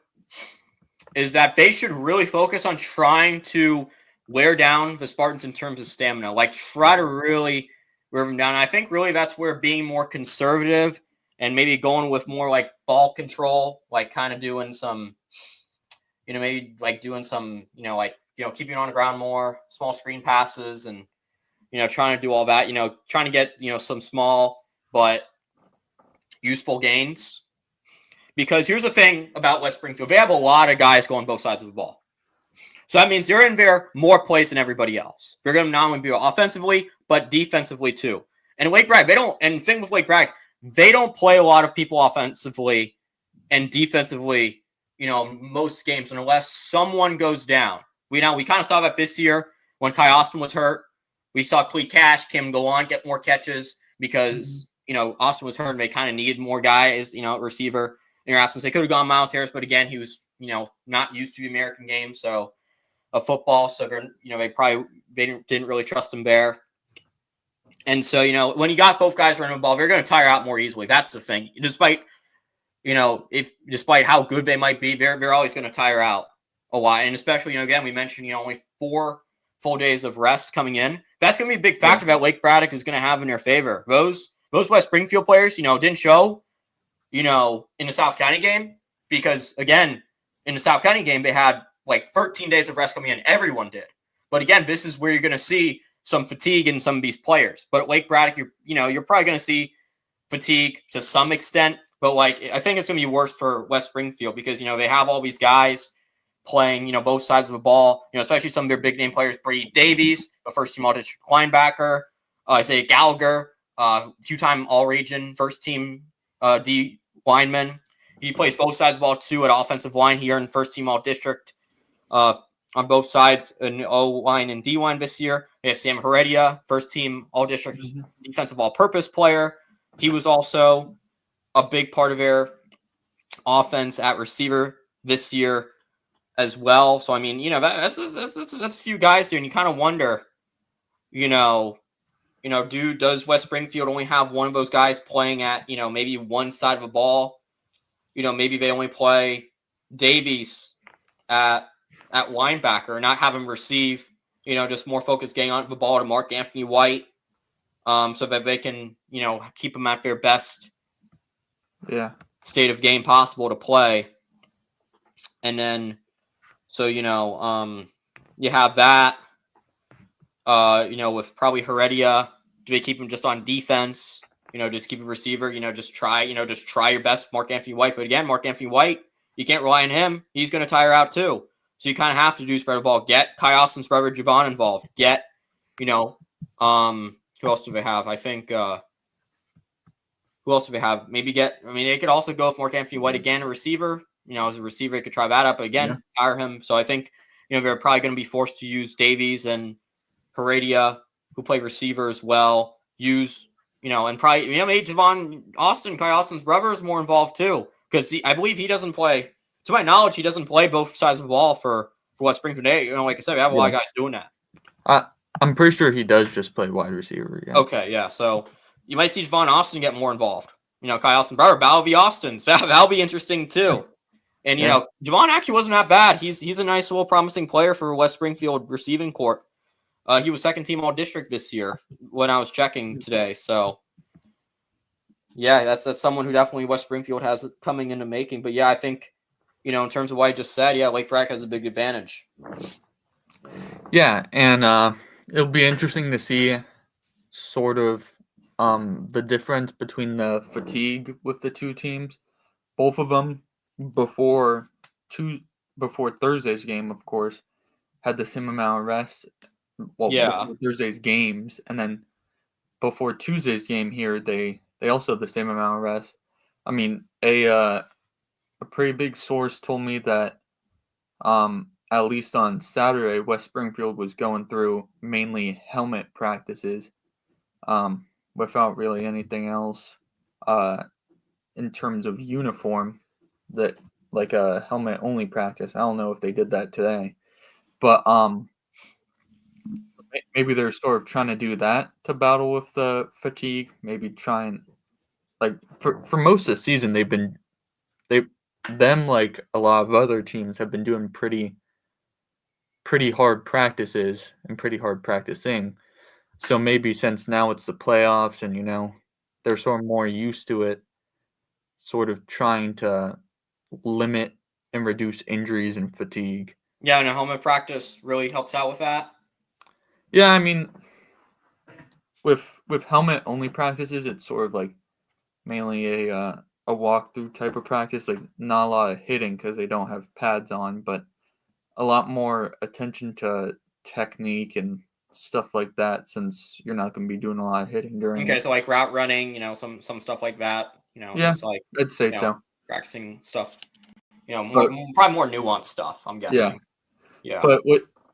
is that they should really focus on trying to wear down the Spartans in terms of stamina. Like, try to really wear them down. And I think really that's where being more conservative and maybe going with more like ball control, like kind of doing some, maybe like doing some, keeping on the ground more, small screen passes, and trying to do all that. Trying to get some small but useful gains. Because here's the thing about West Springfield: they have a lot of guys going both sides of the ball. So that means they're in there more plays than everybody else. They're going to not only be offensively, but defensively too. And Lake Bragg, the thing with Lake Bragg, they don't play a lot of people offensively and defensively, most games unless someone goes down. We kind of saw that this year when Kai Austin was hurt. We saw Cleet Cash, Kim go on, get more catches because, Austin was hurt and they kind of needed more guys, receiver in their absence. They could have gone Miles Harris, but again, he was, not used to the American game. So of football, so they didn't really trust him there. And so when you got both guys running the ball, they're going to tire out more easily. That's the thing. Despite how good they might be, they're always going to tire out a lot. And especially again, we mentioned only 4 full days of rest coming in. That's going to be a big factor that Lake Braddock is going to have in their favor. Those West Springfield players, didn't show, in the South County game because again, in the South County game they had like 13 days of rest coming in. Everyone did. But again, this is where you're going to see some fatigue in some of these players. But at Lake Braddock, you're probably going to see fatigue to some extent. But I think it's going to be worse for West Springfield because, they have all these guys playing, both sides of the ball, especially some of their big name players. Brady Davies, a first team all-district linebacker, Isaiah Gallagher, 2-time all-region first team D lineman. He plays both sides of the ball too at offensive line. He earned first team all-district on both sides, in O-line and D-line this year. They have Sam Heredia, first team all-district defensive all-purpose player. He was also a big part of their offense at receiver this year as well. So, I mean, that's a few guys there, and you kind of wonder, does West Springfield only have one of those guys playing at, maybe one side of the ball? Maybe they only play Davies at linebacker and not have him receive, just more focus getting on the ball to Mark Anthony White, so that they can, keep him at their best state of game possible to play. And then, so, you have that, with probably Heredia. Do they keep him just on defense? Just keep a receiver, just try your best, Mark Anthony White. But again, Mark Anthony White, you can't rely on him. He's going to tire out too. So you kind of have to do spread the ball. Get Kai Austin's brother Javon involved. Get, who else do they have? I think, who else do they have? They could also go with Mark Anthony White again, a receiver. As a receiver, they could try that out. But again, tire him. So I think, they're probably going to be forced to use Davies and Heredia, who play receiver as well. And probably, maybe Javon Austin, Kai Austin's brother, is more involved too. Because I believe he doesn't play, to my knowledge, he doesn't play both sides of the ball for West Springfield. Like I said, we have a lot of guys doing that. I'm pretty sure he does just play wide receiver again. Okay, yeah. So you might see Javon Austin get more involved. Kai Austin brother, that'll be Austin's. That'll be interesting too. And, Javon actually wasn't that bad. He's a nice little promising player for West Springfield receiving court. He was second team all district this year when I was checking today. So, yeah, that's someone who definitely West Springfield has coming into making. But, yeah, I think, in terms of what I just said, Lake Braddock has a big advantage. Yeah, and it'll be interesting to see sort of the difference between the fatigue with the two teams. Both of them before Thursday's game, of course, had the same amount of rest. Before Thursday's games, and then before Tuesday's game here, they also had the same amount of rest. I mean, a pretty big source told me that at least on Saturday, West Springfield was going through mainly helmet practices, without really anything else in terms of uniform, that like a helmet only practice. I don't know if they did that today, but maybe they're sort of trying to do that to battle with the fatigue. Maybe try and, like, for most of the season, them like a lot of other teams have been doing pretty pretty hard practices and pretty hard practicing. So maybe since now it's the playoffs and they're sort of more used to it, sort of trying to limit and reduce injuries and fatigue. Yeah, and a helmet practice really helps out with that. Yeah, I mean, with helmet only practices, it's sort of like mainly a walkthrough type of practice, like not a lot of hitting because they don't have pads on, but a lot more attention to technique and stuff like that, since you're not going to be doing a lot of hitting during Okay, it. so like route running, some stuff like that. Yeah, Just like I'd say so. practicing stuff. But Probably more nuanced stuff. I'm guessing. Yeah. but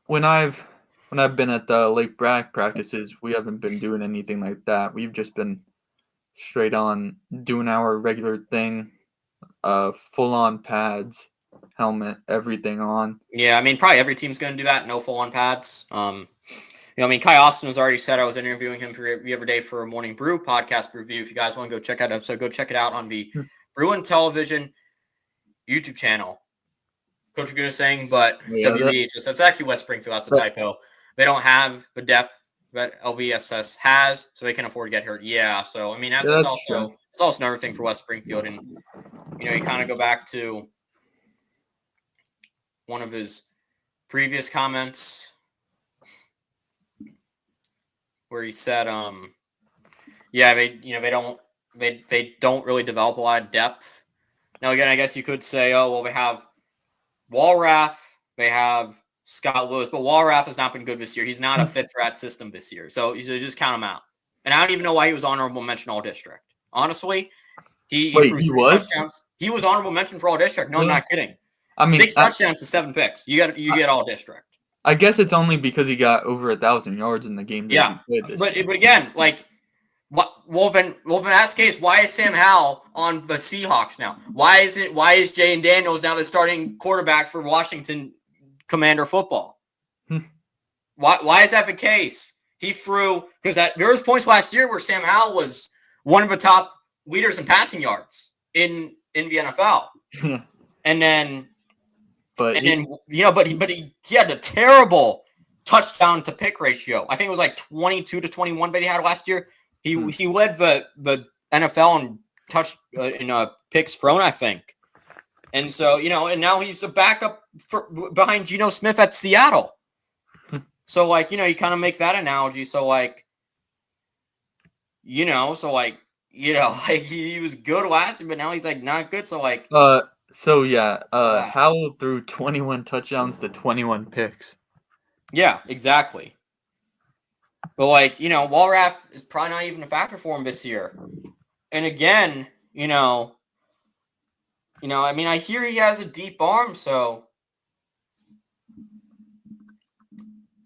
when I've been at the Lake Braddock practices, we haven't been doing anything like that. We've just been straight on doing our regular thing, full on pads, helmet, everything on. Yeah, I mean, probably every team's going to do that. No full on pads. Kai Austin has already said I was interviewing him for every other day for a Morning Brew podcast review. If you guys want to go check that out, so go check it out on the Bruin Television YouTube channel. Coach Laguna saying, but WBHS, that's actually West Springfield. That's a typo. They don't have the depth that LBSS has, so they can afford to get hurt. Yeah, so I mean, that's also another thing for West Springfield, and you kind of go back to one of his previous comments where he said, they don't really develop a lot of depth. Now again, I guess you could say, oh well, they have Walraff, they have Scott Lewis, but Walraff has not been good this year. He's not a fit for that system this year, so just count him out. And I don't even know why he was honorable mention all district. Honestly, he threw 6 touchdowns. He was honorable mention for all district. No, I'm not kidding. I mean, 6 touchdowns to 7 picks. You get all district. I guess it's only because he got over 1,000 yards in the game. Yeah, but again, like, well, then in that case, why is Sam Howell on the Seahawks now? Why is Jaden Daniels now the starting quarterback for Washington Commander football? Why is that the case? He threw because there was points last year where Sam Howell was one of the top leaders in passing yards in the NFL, and then. But he had a terrible touchdown to pick ratio. I think it was like 22 to 21 that he had last year. He led the NFL in picks thrown, I think. And so, and now he's a backup behind Geno Smith at Seattle. So like, you kind of make that analogy. So like, he was good last year, but now he's like not good. So like, Howell threw 21 touchdowns to 21 picks. Yeah, exactly. But like, Walraff is probably not even a factor for him this year. And again, I mean, I hear he has a deep arm, so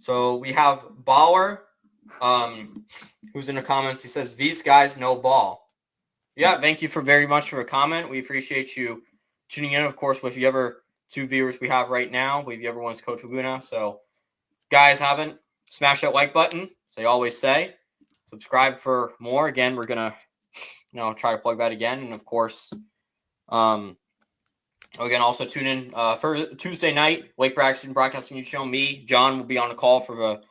we have Baller, who's in the comments. He says, "These guys know ball." Yeah, thank you very much for a comment. We appreciate you tuning in, of course, with the other 2 viewers we have right now. I believe the other one's Coach Laguna. So, guys, haven't smash that like button, as they always say. Subscribe for more. Again, we're gonna, try to plug that again, and of course, again, also tune in for Tuesday night, Lake Braddock Student Broadcasting News Show. Me, John, will be on the call for the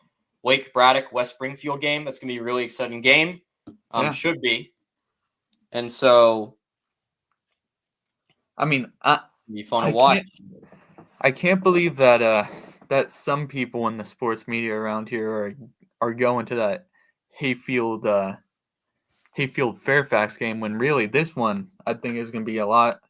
Lake Braddock West Springfield game. That's gonna be a really exciting game. Should be, and so. I mean, be fun to watch. I can't believe that that some people in the sports media around here are going to that Hayfield Fairfax game when really this one I think is going to be a lot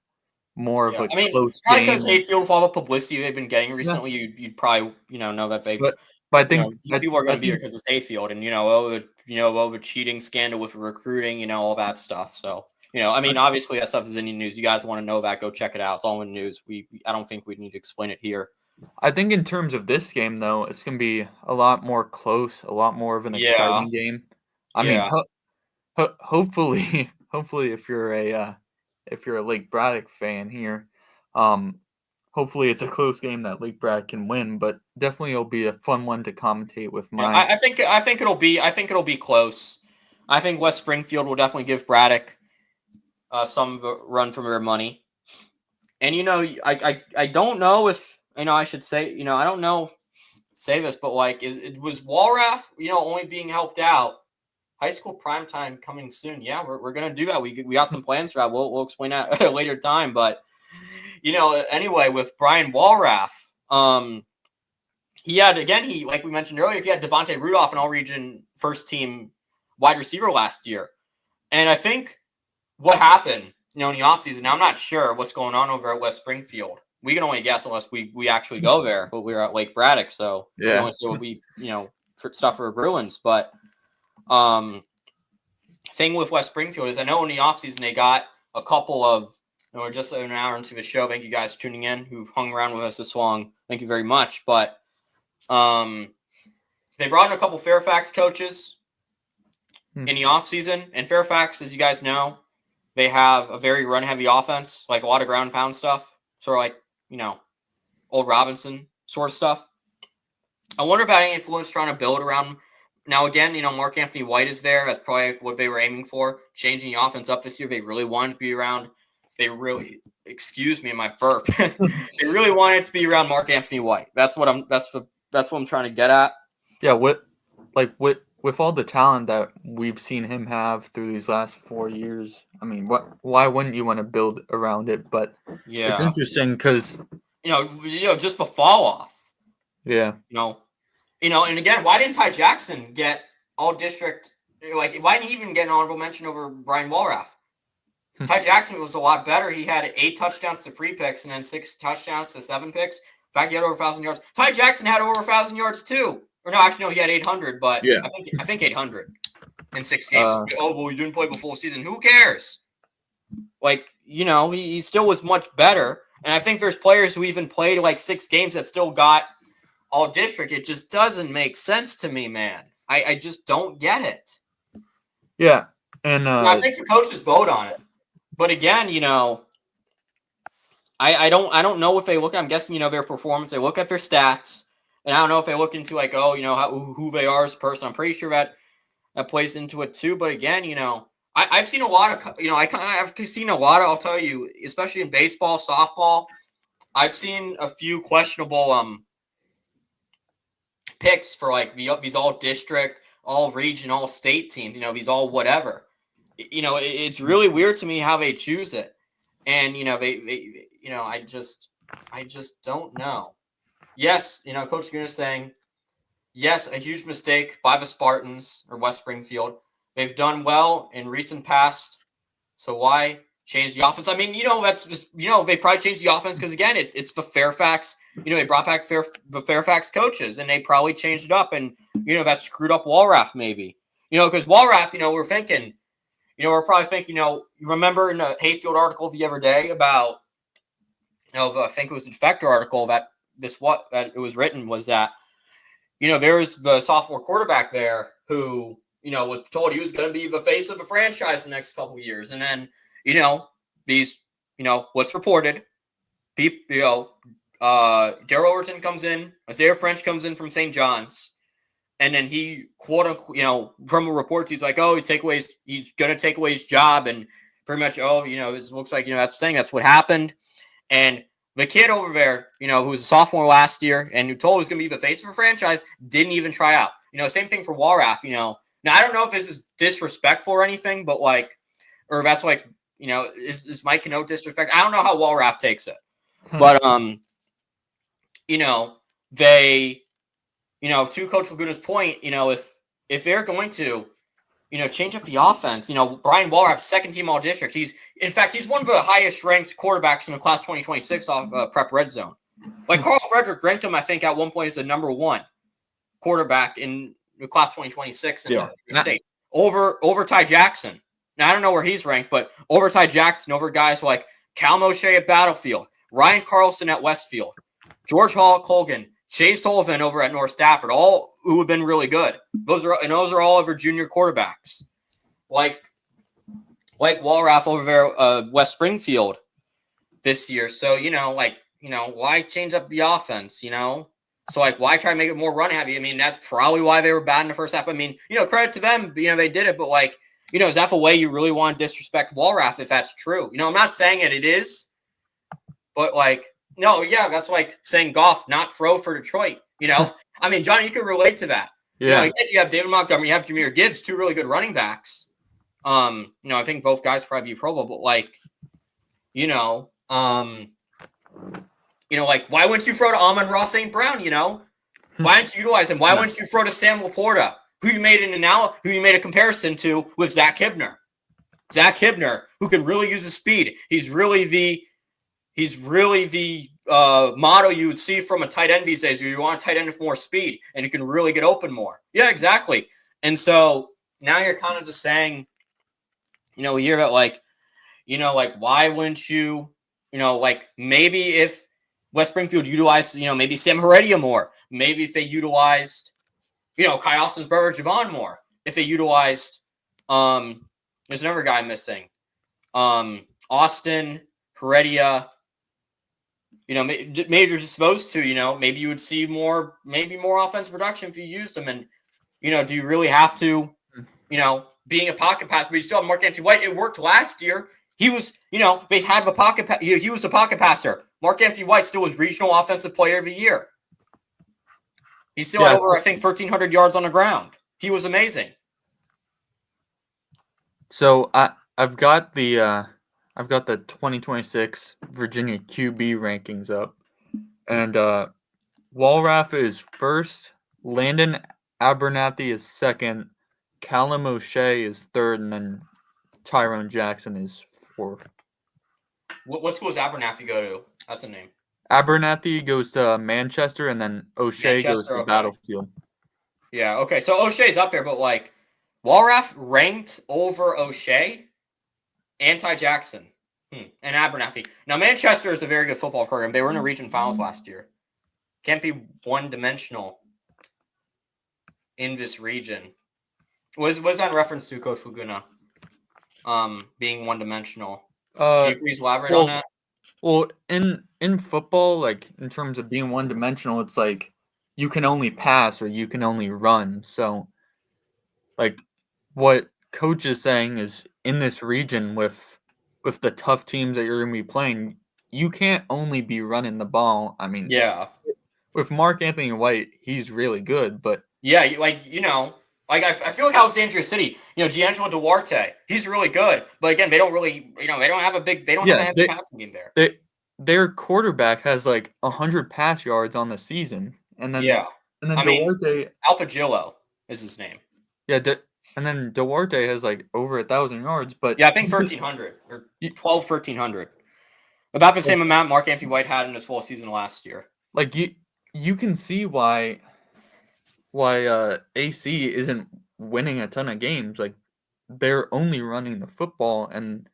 more of a close game. Because Hayfield, with all the publicity they've been getting recently, you'd probably know that they. But I think people are going to be here because it's Hayfield, and the cheating scandal with recruiting, all that stuff. So. I mean, obviously that stuff is in the news. You guys want to know that, go check it out. It's all in the news. I don't think we need to explain it here. I think in terms of this game, though, it's going to be a lot more close, a lot more of an exciting game. I mean, hopefully, if you're a Lake Braddock fan here, hopefully it's a close game that Lake Braddock can win. But definitely, it'll be a fun one to commentate with. I think it'll be close. I think West Springfield will definitely give Braddock some run for their money. And, I don't know if, I should say, I don't know say this, but like, it was Walraff, only being helped out. High school primetime coming soon. Yeah, we're gonna do that. We got some plans for that. We'll explain that at a later time. But anyway, with Brian Walraff, he had like we mentioned earlier, he had Devontae Rudolph, an all-region first-team wide receiver last year, and I think what happened, in the offseason. Now I'm not sure what's going on over at West Springfield. We can only guess unless we actually go there. But we're at Lake Braddock, so we can only see what we stuff for Bruins. But thing with West Springfield is I know in the offseason they got a couple of, we're just an hour into the show. Thank you guys for tuning in who've hung around with us this long. Thank you very much. But they brought in a couple Fairfax coaches in the offseason. And Fairfax, as you guys know, they have a very run-heavy offense, like a lot of ground and pound stuff. Sort of like, old Robinson sort of stuff. I wonder if that had any influence trying to build around. Now, again, Mark Anthony White is there. That's probably what they were aiming for, changing the offense up this year. They really wanted to be around. Excuse me, my burp. They really wanted it to be around Mark Anthony White. That's what I'm trying to get at. Yeah, with all the talent that we've seen him have through these last 4 years, I mean, why wouldn't you want to build around it? But yeah, it's interesting because just the fall off. Yeah. And again, why didn't Ty Jackson get all district? Like, why didn't he even get an honorable mention over Brian Walraff? Ty Jackson was a lot better. He had 8 touchdowns to 3 picks and then 6 touchdowns to 7 picks. In fact, he had over 1,000 yards. Ty Jackson had over 1,000 yards too. Or no, actually, no, he had 800, but yeah. I think 800 in 6 games. He didn't play the full season. Who cares? Like, he still was much better. And I think there's players who even played like 6 games that still got all district. It just doesn't make sense to me, man. I just don't get it. Yeah. And I think the coaches vote on it. But again, I don't know if they look. I'm guessing their performance. They look at their stats, and I don't know if they look into like who they are as a person. I'm pretty sure that plays into it too. But again, I've seen a lot of I've seen a lot of. I'll tell you, especially in baseball, softball, I've seen a few questionable picks for like these all district, all region, all state teams. These all whatever. It's really weird to me how they choose it. And, they I just don't know. Yes, Coach Gooner is saying, yes, a huge mistake by the Spartans or West Springfield. They've done well in recent past. So why change the offense? I mean, that's just, they probably changed the offense because, again, it's the Fairfax. They brought back the Fairfax coaches, and they probably changed it up. And, that screwed up Walraff maybe. Because Walraff, we're thinking, we're probably thinking, you remember in the Hayfield article the other day about, I think it was the Defector article that it was written was that, there was the sophomore quarterback there who, was told he was going to be the face of the franchise the next couple of years. And then, these, what's reported, Daryl Overton comes in, Isaiah French comes in from St. John's. And then he, quote unquote, from the reports, he's like, he's going to take away his job. And pretty much, it looks like, that's saying that's what happened. And the kid over there, who was a sophomore last year and who told he was going to be the face of a franchise, didn't even try out. Same thing for Walraff, Now, I don't know if this is disrespectful or anything, but or that's is Mike Cano disrespect? I don't know how Walraff takes it. But, they... to Coach Laguna's point, if they're going to, change up the offense, Brian Walraff, second team all district. He's one of the highest ranked quarterbacks in the class 2026 off Prep Red Zone. Like Carl Frederick ranked him, I think, at one point as the number 1 quarterback in the class 2026 in the state over Ty Jackson. Now I don't know where he's ranked, but over Ty Jackson, over guys like Cal Moshe at Battlefield, Ryan Carlson at Westfield, George Hall at Colgan, Chase Sullivan over at North Stafford, all who have been really good. Those are all of our junior quarterbacks, like Walraff over there, West Springfield this year. So why change up the offense? So why try to make it more run heavy? I mean, that's probably why they were bad in the first half. I mean, credit to them, they did it, but is that the way you really want to disrespect Walraff if that's true? I'm not saying it is, but No, yeah, that's like saying Goff, not throw for Detroit. I mean, Johnny, you can relate to that. Yeah. Again, you have David Montgomery, you have Jahmyr Gibbs, two really good running backs. I think both guys probably be Pro Bowl, but like, like why wouldn't you throw to Amon-Ra St. Brown? Why didn't you utilize him? Why wouldn't you throw to Sam Laporta, who you made a comparison to with Zach Hibner? Zach Hibner, who can really use his speed. He's really the model you would see from a tight end these days. You want a tight end with more speed and you can really get open more. Yeah, exactly. And so now you're kind of just saying, we hear about like why wouldn't you, like maybe if West Springfield utilized, maybe Sam Heredia more, maybe if they utilized, Kai Austin's brother Javon more, if they utilized, there's another guy missing, Austin, Heredia, maybe just those two, maybe you would see more offensive production if you used them. And, do you really have to, being a pocket passer, but you still have Mark Anthony White. It worked last year. He was, they had a pocket. He was a pocket passer. Mark Anthony White still was regional offensive player of the year. He still had over, I think, 1,300 yards on the ground. He was amazing. So I've got the 2026 Virginia QB rankings up, and Walraff is first, Landon Abernathy is second, Callum O'Shea is third, and then Tyrone Jackson is fourth. What school does Abernathy go to? That's a name. Abernathy goes to Manchester, and then O'Shea goes to Battlefield. Yeah, okay. So O'Shea's up there, but like Walraff ranked over O'Shea and Ty Jackson and Abernathy. Now, Manchester is a very good football program. They were in the region finals last year. Can't be one-dimensional in this region. Was that in reference to Coach Laguna being one-dimensional? Can you please elaborate on that? Well, in football, like in terms of being one-dimensional, it's like you can only pass or you can only run. So, like what Coach is saying is in this region with the tough teams that you're going to be playing, you can't only be running the ball. I mean, yeah. With Mark Anthony White, he's really good, but yeah, I feel like Alexandria City, D'Angelo Duarte, he's really good, but again, they don't really, they don't have a heavy passing game there. Their quarterback has like 100 pass yards on the season, and then Duarte, Alpha Gillo is his name. Yeah, and then Duarte has like over 1,000 yards, but yeah, I think 1,300 or 1,300, about the same amount Mark Anthony White had in his full season last year. Like you can see why AC isn't winning a ton of games. Like they're only running the football, and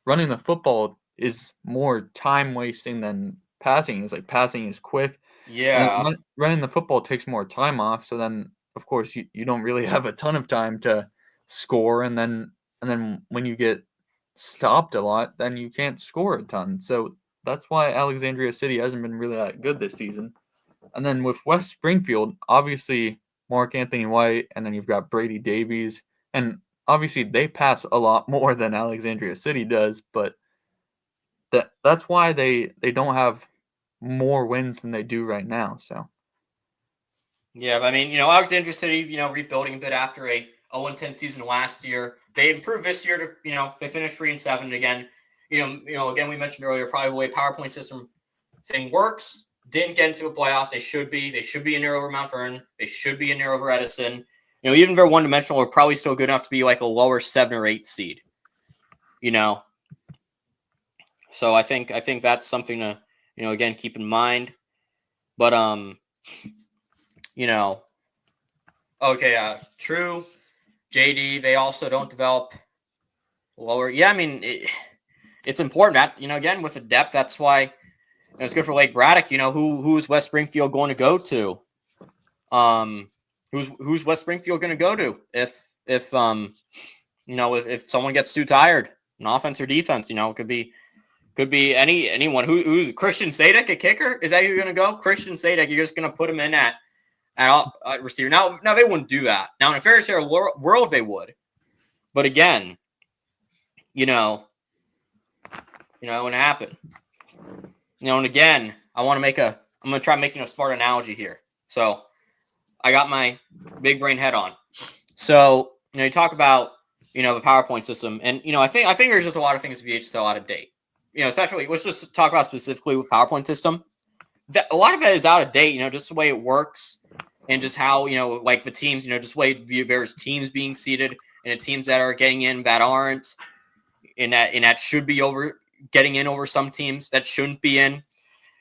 running the football is more time wasting than passing is. Like passing is quick. Yeah. And running the football takes more time off. So then, of course, you don't really have a ton of time to score. And then when you get stopped a lot, then you can't score a ton. So that's why Alexandria City hasn't been really that good this season. And then with West Springfield, obviously Mark Anthony White, and then you've got Brady Davies, and obviously they pass a lot more than Alexandria City does, but that's why they don't have more wins than they do right now. So yeah, but I mean, Alexandria City, rebuilding a bit after a 0-10 season last year. They improved this year to, they finished 3-7 again. Again, we mentioned earlier, probably the way PowerPoint system thing works. Didn't get into the playoffs. They should be in there over Mount Vernon. They should be in there over Edison. Even if they're one-dimensional, they're probably still good enough to be like a lower 7 or 8 seed. So I think that's something to, again, keep in mind. But okay, true. JD, they also don't develop lower. Yeah, I mean, it's important that, again, with the depth, that's why it's good for Lake Braddock. Who is West Springfield going to go to? Who's West Springfield going to go to if someone gets too tired, an offense or defense? It could be anyone. Who's Christian Sadek, a kicker? Is that who you're going to go? Christian Sadek, you're just going to put him in at receiver. Now they wouldn't do that. Now in a fairy tale world they would, but again, it wouldn't happen. And again, I'm going to try making a smart analogy here. So I got my big brain head on. So, you talk about, the PowerPoint system, and, I think there's just a lot of things VHSL out of date. Especially, let's just talk about specifically with PowerPoint system. A lot of it is out of date, just the way it works and just how, like the teams, just the way various teams being seated and the teams that are getting in that aren't, and that should be getting in over some teams that shouldn't be in.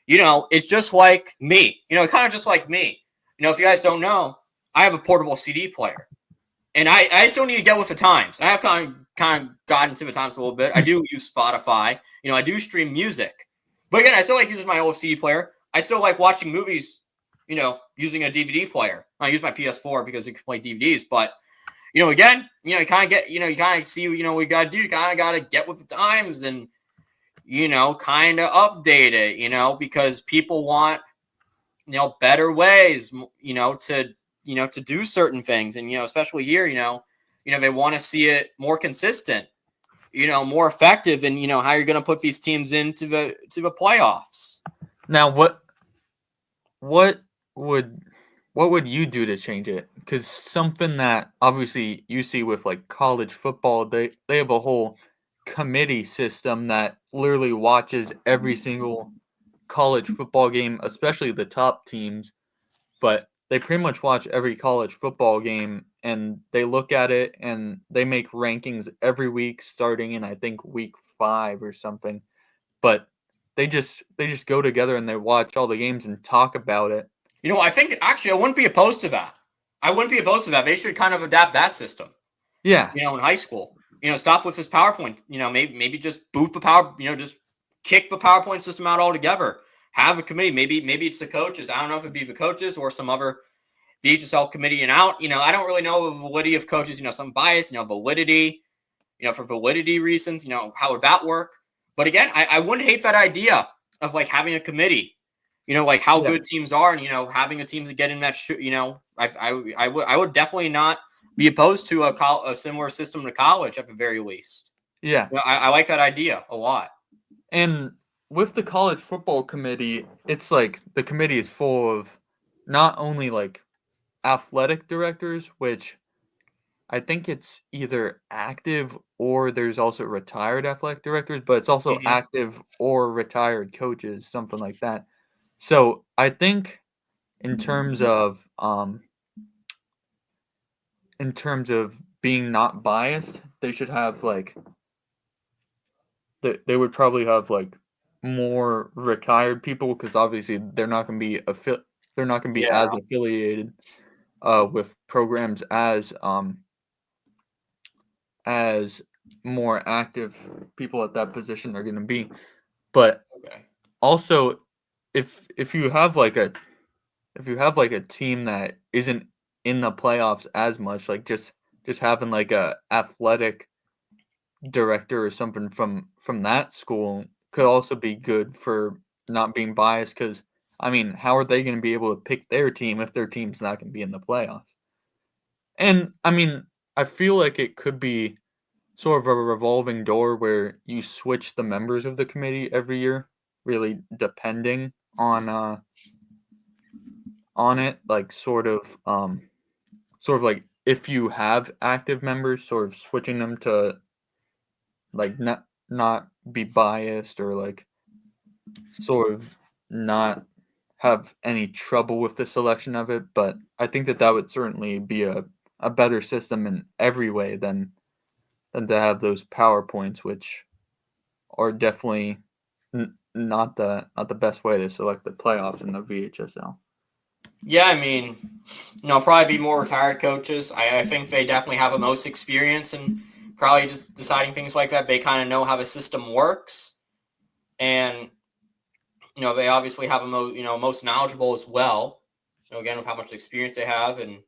It's just like me, kind of just like me. If you guys don't know, I have a portable CD player. And I still need to get with the times. I have kind of gotten into the times a little bit. I do use Spotify. I do stream music. But again, I still like using my old CD player. I still like watching movies, using a DVD player. I use my PS4 because it can play DVDs. But, again, you kind of see, what you got to do. You kind of got to get with the times and, kind of update it, because people want, better ways, to do certain things. And, especially here, they want to see it more consistent, more effective, and, how you're going to put these teams into the playoffs. Now, what would you do to change it? Because something that obviously you see with like college football, they have a whole committee system that literally watches every single college football game, especially the top teams, but they pretty much watch every college football game and they look at it and they make rankings every week starting in I think week 5 or something. But they just go together and they watch all the games and talk about it. I think actually I wouldn't be opposed to that. They should kind of adapt that system. Yeah. In high school. Stop with this PowerPoint. Maybe just boot the power, just kick the PowerPoint system out altogether. Have a committee. Maybe it's the coaches. I don't know if it'd be the coaches or some other VHSL committee. And I don't really know the validity of coaches, some bias, validity, for validity reasons, how would that work? But again, I wouldn't hate that idea of like having a committee, like how good teams are and, having a team to get in that, I would definitely not be opposed to a similar system to college at the very least. Yeah. I like that idea a lot. And with the college football committee, it's like the committee is full of not only like athletic directors, which I think it's either active or there's also retired athletic directors, but it's also active or retired coaches, something like that. So I think in terms of being not biased, they should have like they would probably have like more retired people because obviously they're not going to be as affiliated with programs as more active people at that position are going to be. But also if you have like a team that isn't in the playoffs as much, like just having like a athletic director or something from that school could also be good for not being biased, because I mean, how are they going to be able to pick their team if their team's not going to be in the playoffs? And I mean, I feel like it could be sort of a revolving door where you switch the members of the committee every year, really depending on it, like sort of like if you have active members, sort of switching them to like not be biased or like sort of not have any trouble with the selection of it. But I think that would certainly be a better system in every way than to have those PowerPoints, which are definitely not the best way to select the playoffs in the VHSL. Yeah, I mean, probably be more retired coaches. I think they definitely have the most experience and probably just deciding things like that. They kind of know how the system works, and they obviously have the most knowledgeable as well. So again, with how much experience they have, and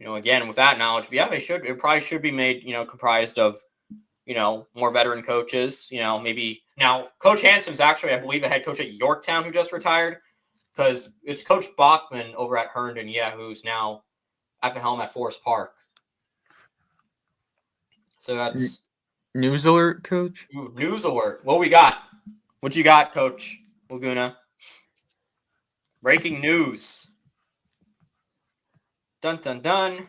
again with that knowledge, it probably should be made comprised of more veteran coaches. Maybe now Coach Hanson's actually, I believe, the head coach at Yorktown who just retired, because it's Coach Bachman over at Herndon, who's now at the helm at Forest Park. So that's news alert, Coach. News alert. What we got? What you got, Coach? Laguna. Breaking news. Dun dun dun.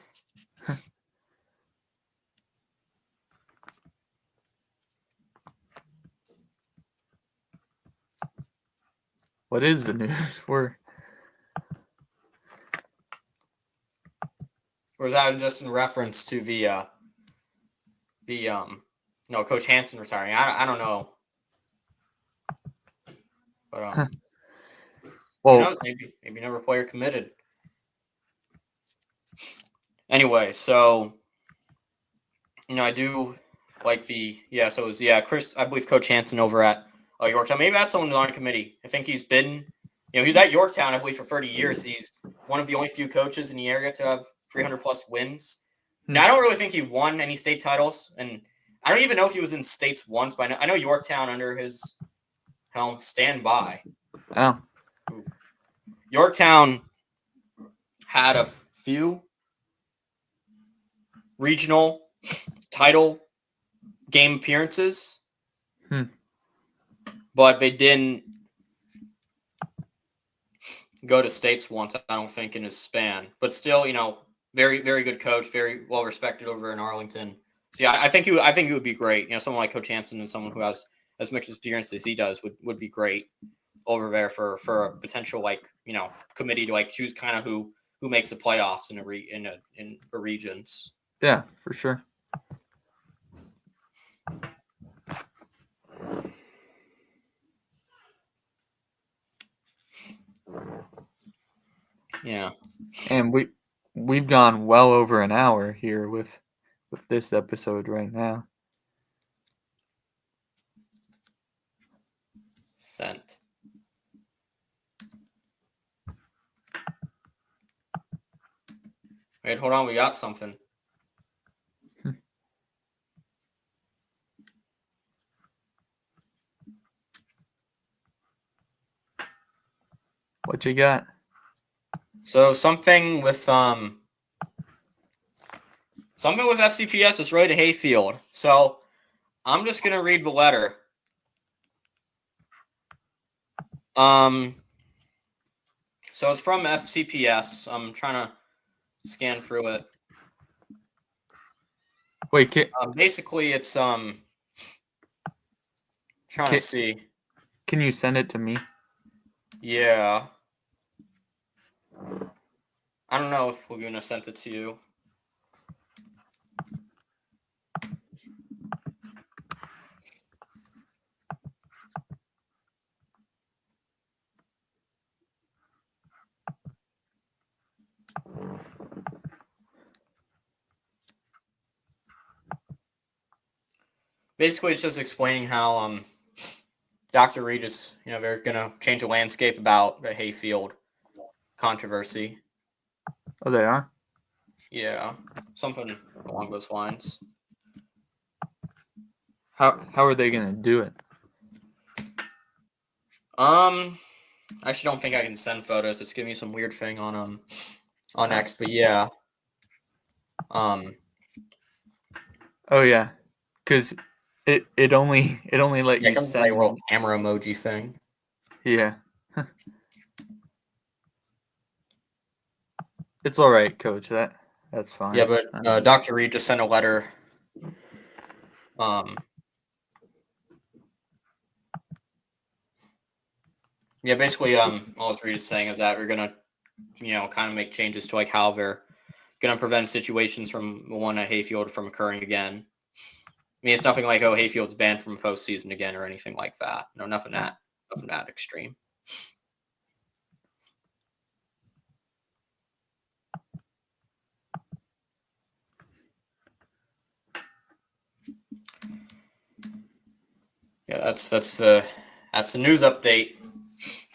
What is the news? Or is that just in reference to Coach Hansen retiring? I don't know. But who Well, knows? Maybe another player committed. Anyway, so I do like so it was Chris, I believe Coach Hansen over at Yorktown. Maybe that's someone on the committee. I think he's been he's at Yorktown, I believe, for 30 years. He's one of the only few coaches in the area to have 300 plus wins. Now, I don't really think he won any state titles, and I don't even know if he was in states once, but I know Yorktown under his helm. Stand by. oh, Yorktown had a few regional title game appearances, but they didn't go to states once, I don't think, in his span. But still, very, very good coach, very well respected over in Arlington. So yeah, I think he would be great. Someone like Coach Hansen and someone who has as much experience as he does would be great over there for a potential committee to choose kind of who makes the playoffs in the regions. Yeah, for sure. Yeah. And we've gone well over an hour here with this episode right now. Sent. Wait, hold on. We got something. What you got? So something with FCPS is Roy to Hayfield. So I'm just gonna read the letter. So it's from FCPS. I'm trying to scan through it. Wait, basically it's trying to see. Can you send it to me? Yeah. I don't know if Laguna sent it to you. Basically, it's just explaining how Dr. Reed is, they're gonna change the landscape about the Hayfield controversy. Oh, they are? Yeah, something along those lines. How are they gonna do it? I actually don't think I can send photos. It's giving me some weird thing on X, but yeah. Oh yeah, because it only let you send a little camera emoji thing. Yeah. It's all right, Coach. That's fine. Yeah, but Dr. Reed just sent a letter. Yeah, basically, all Reed is saying is that we're gonna, kind of make changes to how they're gonna prevent situations from the one at Hayfield from occurring again. I mean, it's nothing like Hayfield's banned from postseason again or anything like that. No, nothing that extreme. Yeah, that's the news update.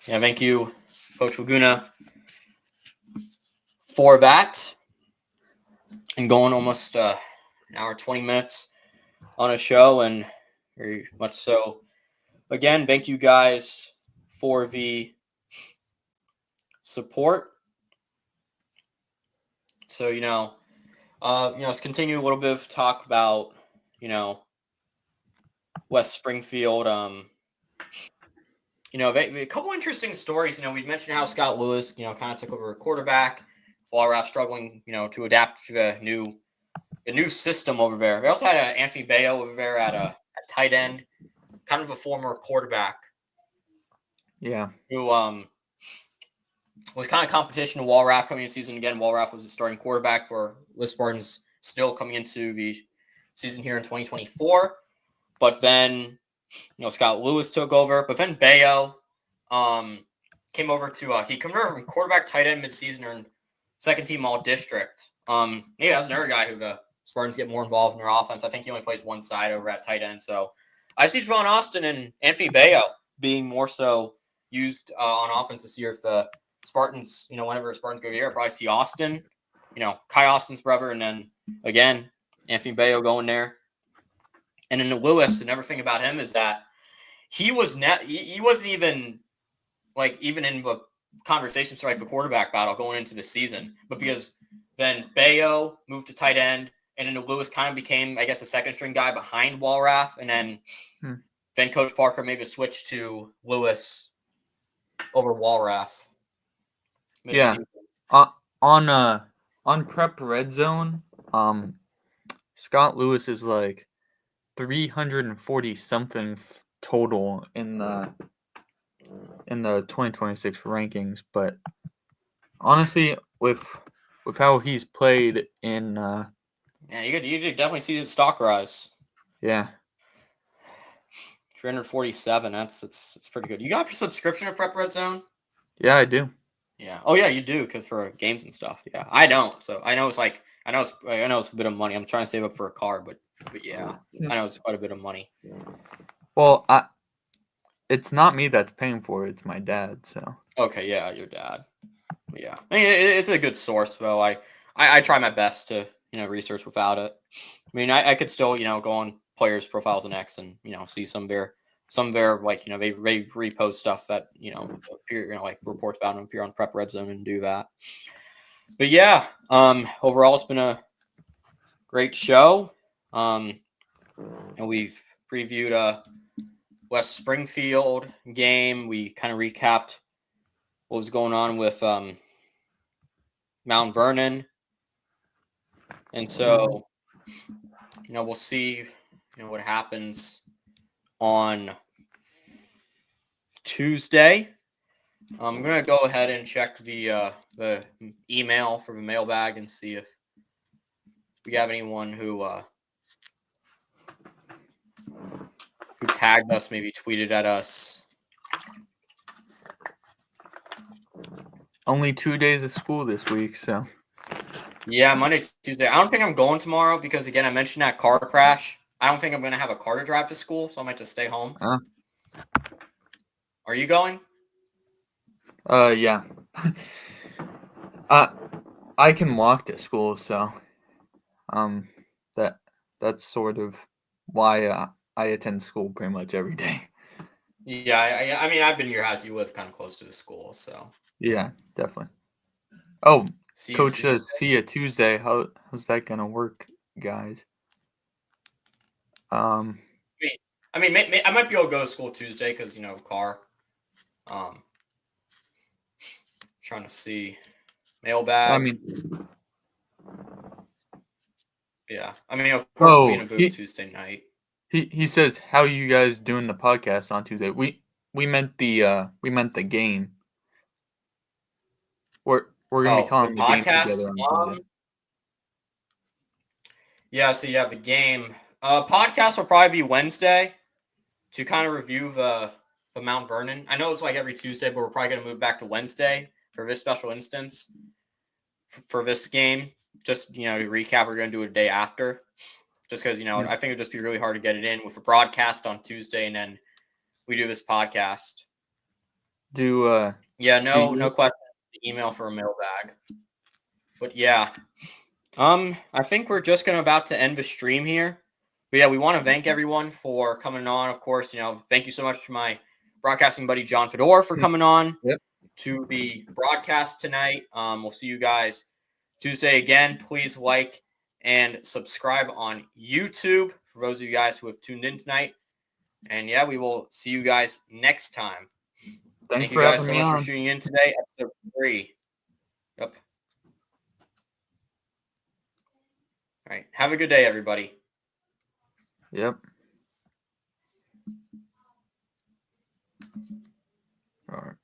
Yeah, thank you, Coach Laguna, for that. And going almost an hour 20 minutes on a show, and very much so. Again, thank you guys for the support. So let's continue a little bit of talk about West Springfield. a couple interesting stories. We mentioned how Scott Lewis, kind of took over a quarterback. Walraff struggling, to adapt to the new system over there. We also had Anthony Bayo over there at tight end, kind of a former quarterback. Yeah. Who was kind of competition to Walraff coming into the season. Again, Walraff was the starting quarterback for Lewis Spartans still coming into the season here in 2024. But then, Scott Lewis took over. But then Bayo came over to he converted from quarterback tight end midseason and second team all district. That's another guy who the Spartans get more involved in their offense. I think he only plays one side over at tight end. So I see Javon Austin and Anthony Bayo being more so used on offense this year. If the Spartans, whenever Spartans go to the air, probably see Austin, Kai Austin's brother, and then again, Anthony Bayo going there. And then Lewis, another thing about him is that he wasn't even in the conversation to the quarterback battle going into the season. But because then Bayo moved to tight end, and then Lewis kind of became, I guess, a second string guy behind Walraff, and then Coach Parker made a switch to Lewis over Walraff. Yeah. On Prep Red Zone, Scott Lewis is like 340 something total in the 2026 rankings, but honestly, with how he's played in you could definitely see his stock rise. Yeah. 347. It's pretty good. You got your subscription to Prep Red Zone? Yeah, I do. Yeah. Oh yeah, you do, because for games and stuff. Yeah, I don't. So I know it's a bit of money. I'm trying to save up for a car, but yeah, I know it's quite a bit of money. Well, it's not me that's paying for it. It's my dad. So. Okay, yeah, your dad. Yeah, I mean it's a good source, though. I try my best to research without it. I mean I could still go on players' profiles and X and see some of their they repost stuff that appear like reports about them appear on Prep Red Zone and do that. But yeah, overall it's been a great show. And we've previewed a West Springfield game. We kind of recapped what was going on with Mount Vernon. And so, we'll see, what happens on Tuesday. I'm going to go ahead and check the email for the mailbag and see if we have anyone who tagged us, maybe tweeted at us. Only 2 days of school this week, so. Yeah, Monday, Tuesday. I don't think I'm going tomorrow because, again, I mentioned that car crash. I don't think I'm going to have a car to drive to school, so I might just stay home. Are you going? Yeah. I can walk to school, so that's sort of why I attend school pretty much every day. Yeah, I mean, I've been to your house. You live kind of close to the school, so. Yeah, definitely. Oh, Coach says, see you Tuesday. How's that gonna work, guys? I mean, I might be able to go to school Tuesday because car. Trying to see mailbag. I mean, yeah. I mean, of course, we'll be in a booth Tuesday night. He says, how are you guys doing the podcast on Tuesday? We meant the game. We're gonna be calling the podcast game together on Tuesday. Yeah, so you have the game. Podcast will probably be Wednesday to kind of review the Mount Vernon. I know it's like every Tuesday, but we're probably going to move back to Wednesday for this special instance for this game. Just, to recap, we're going to do it a day after. Just because, I think it would just be really hard to get it in with a broadcast on Tuesday and then we do this podcast. No question. Email for a mailbag. But yeah. I think we're just about to end the stream here. But yeah, we want to thank everyone for coming on. Of course, thank you so much to my broadcasting buddy John Fedor for coming on to the broadcast tonight. We'll see you guys Tuesday again. Please like and subscribe on YouTube for those of you guys who have tuned in tonight. And yeah, we will see you guys next time. Thanks you for guys having so me much for on. tuning in today. Episode 3. Yep. All right. Have a good day, everybody. Yep. All right.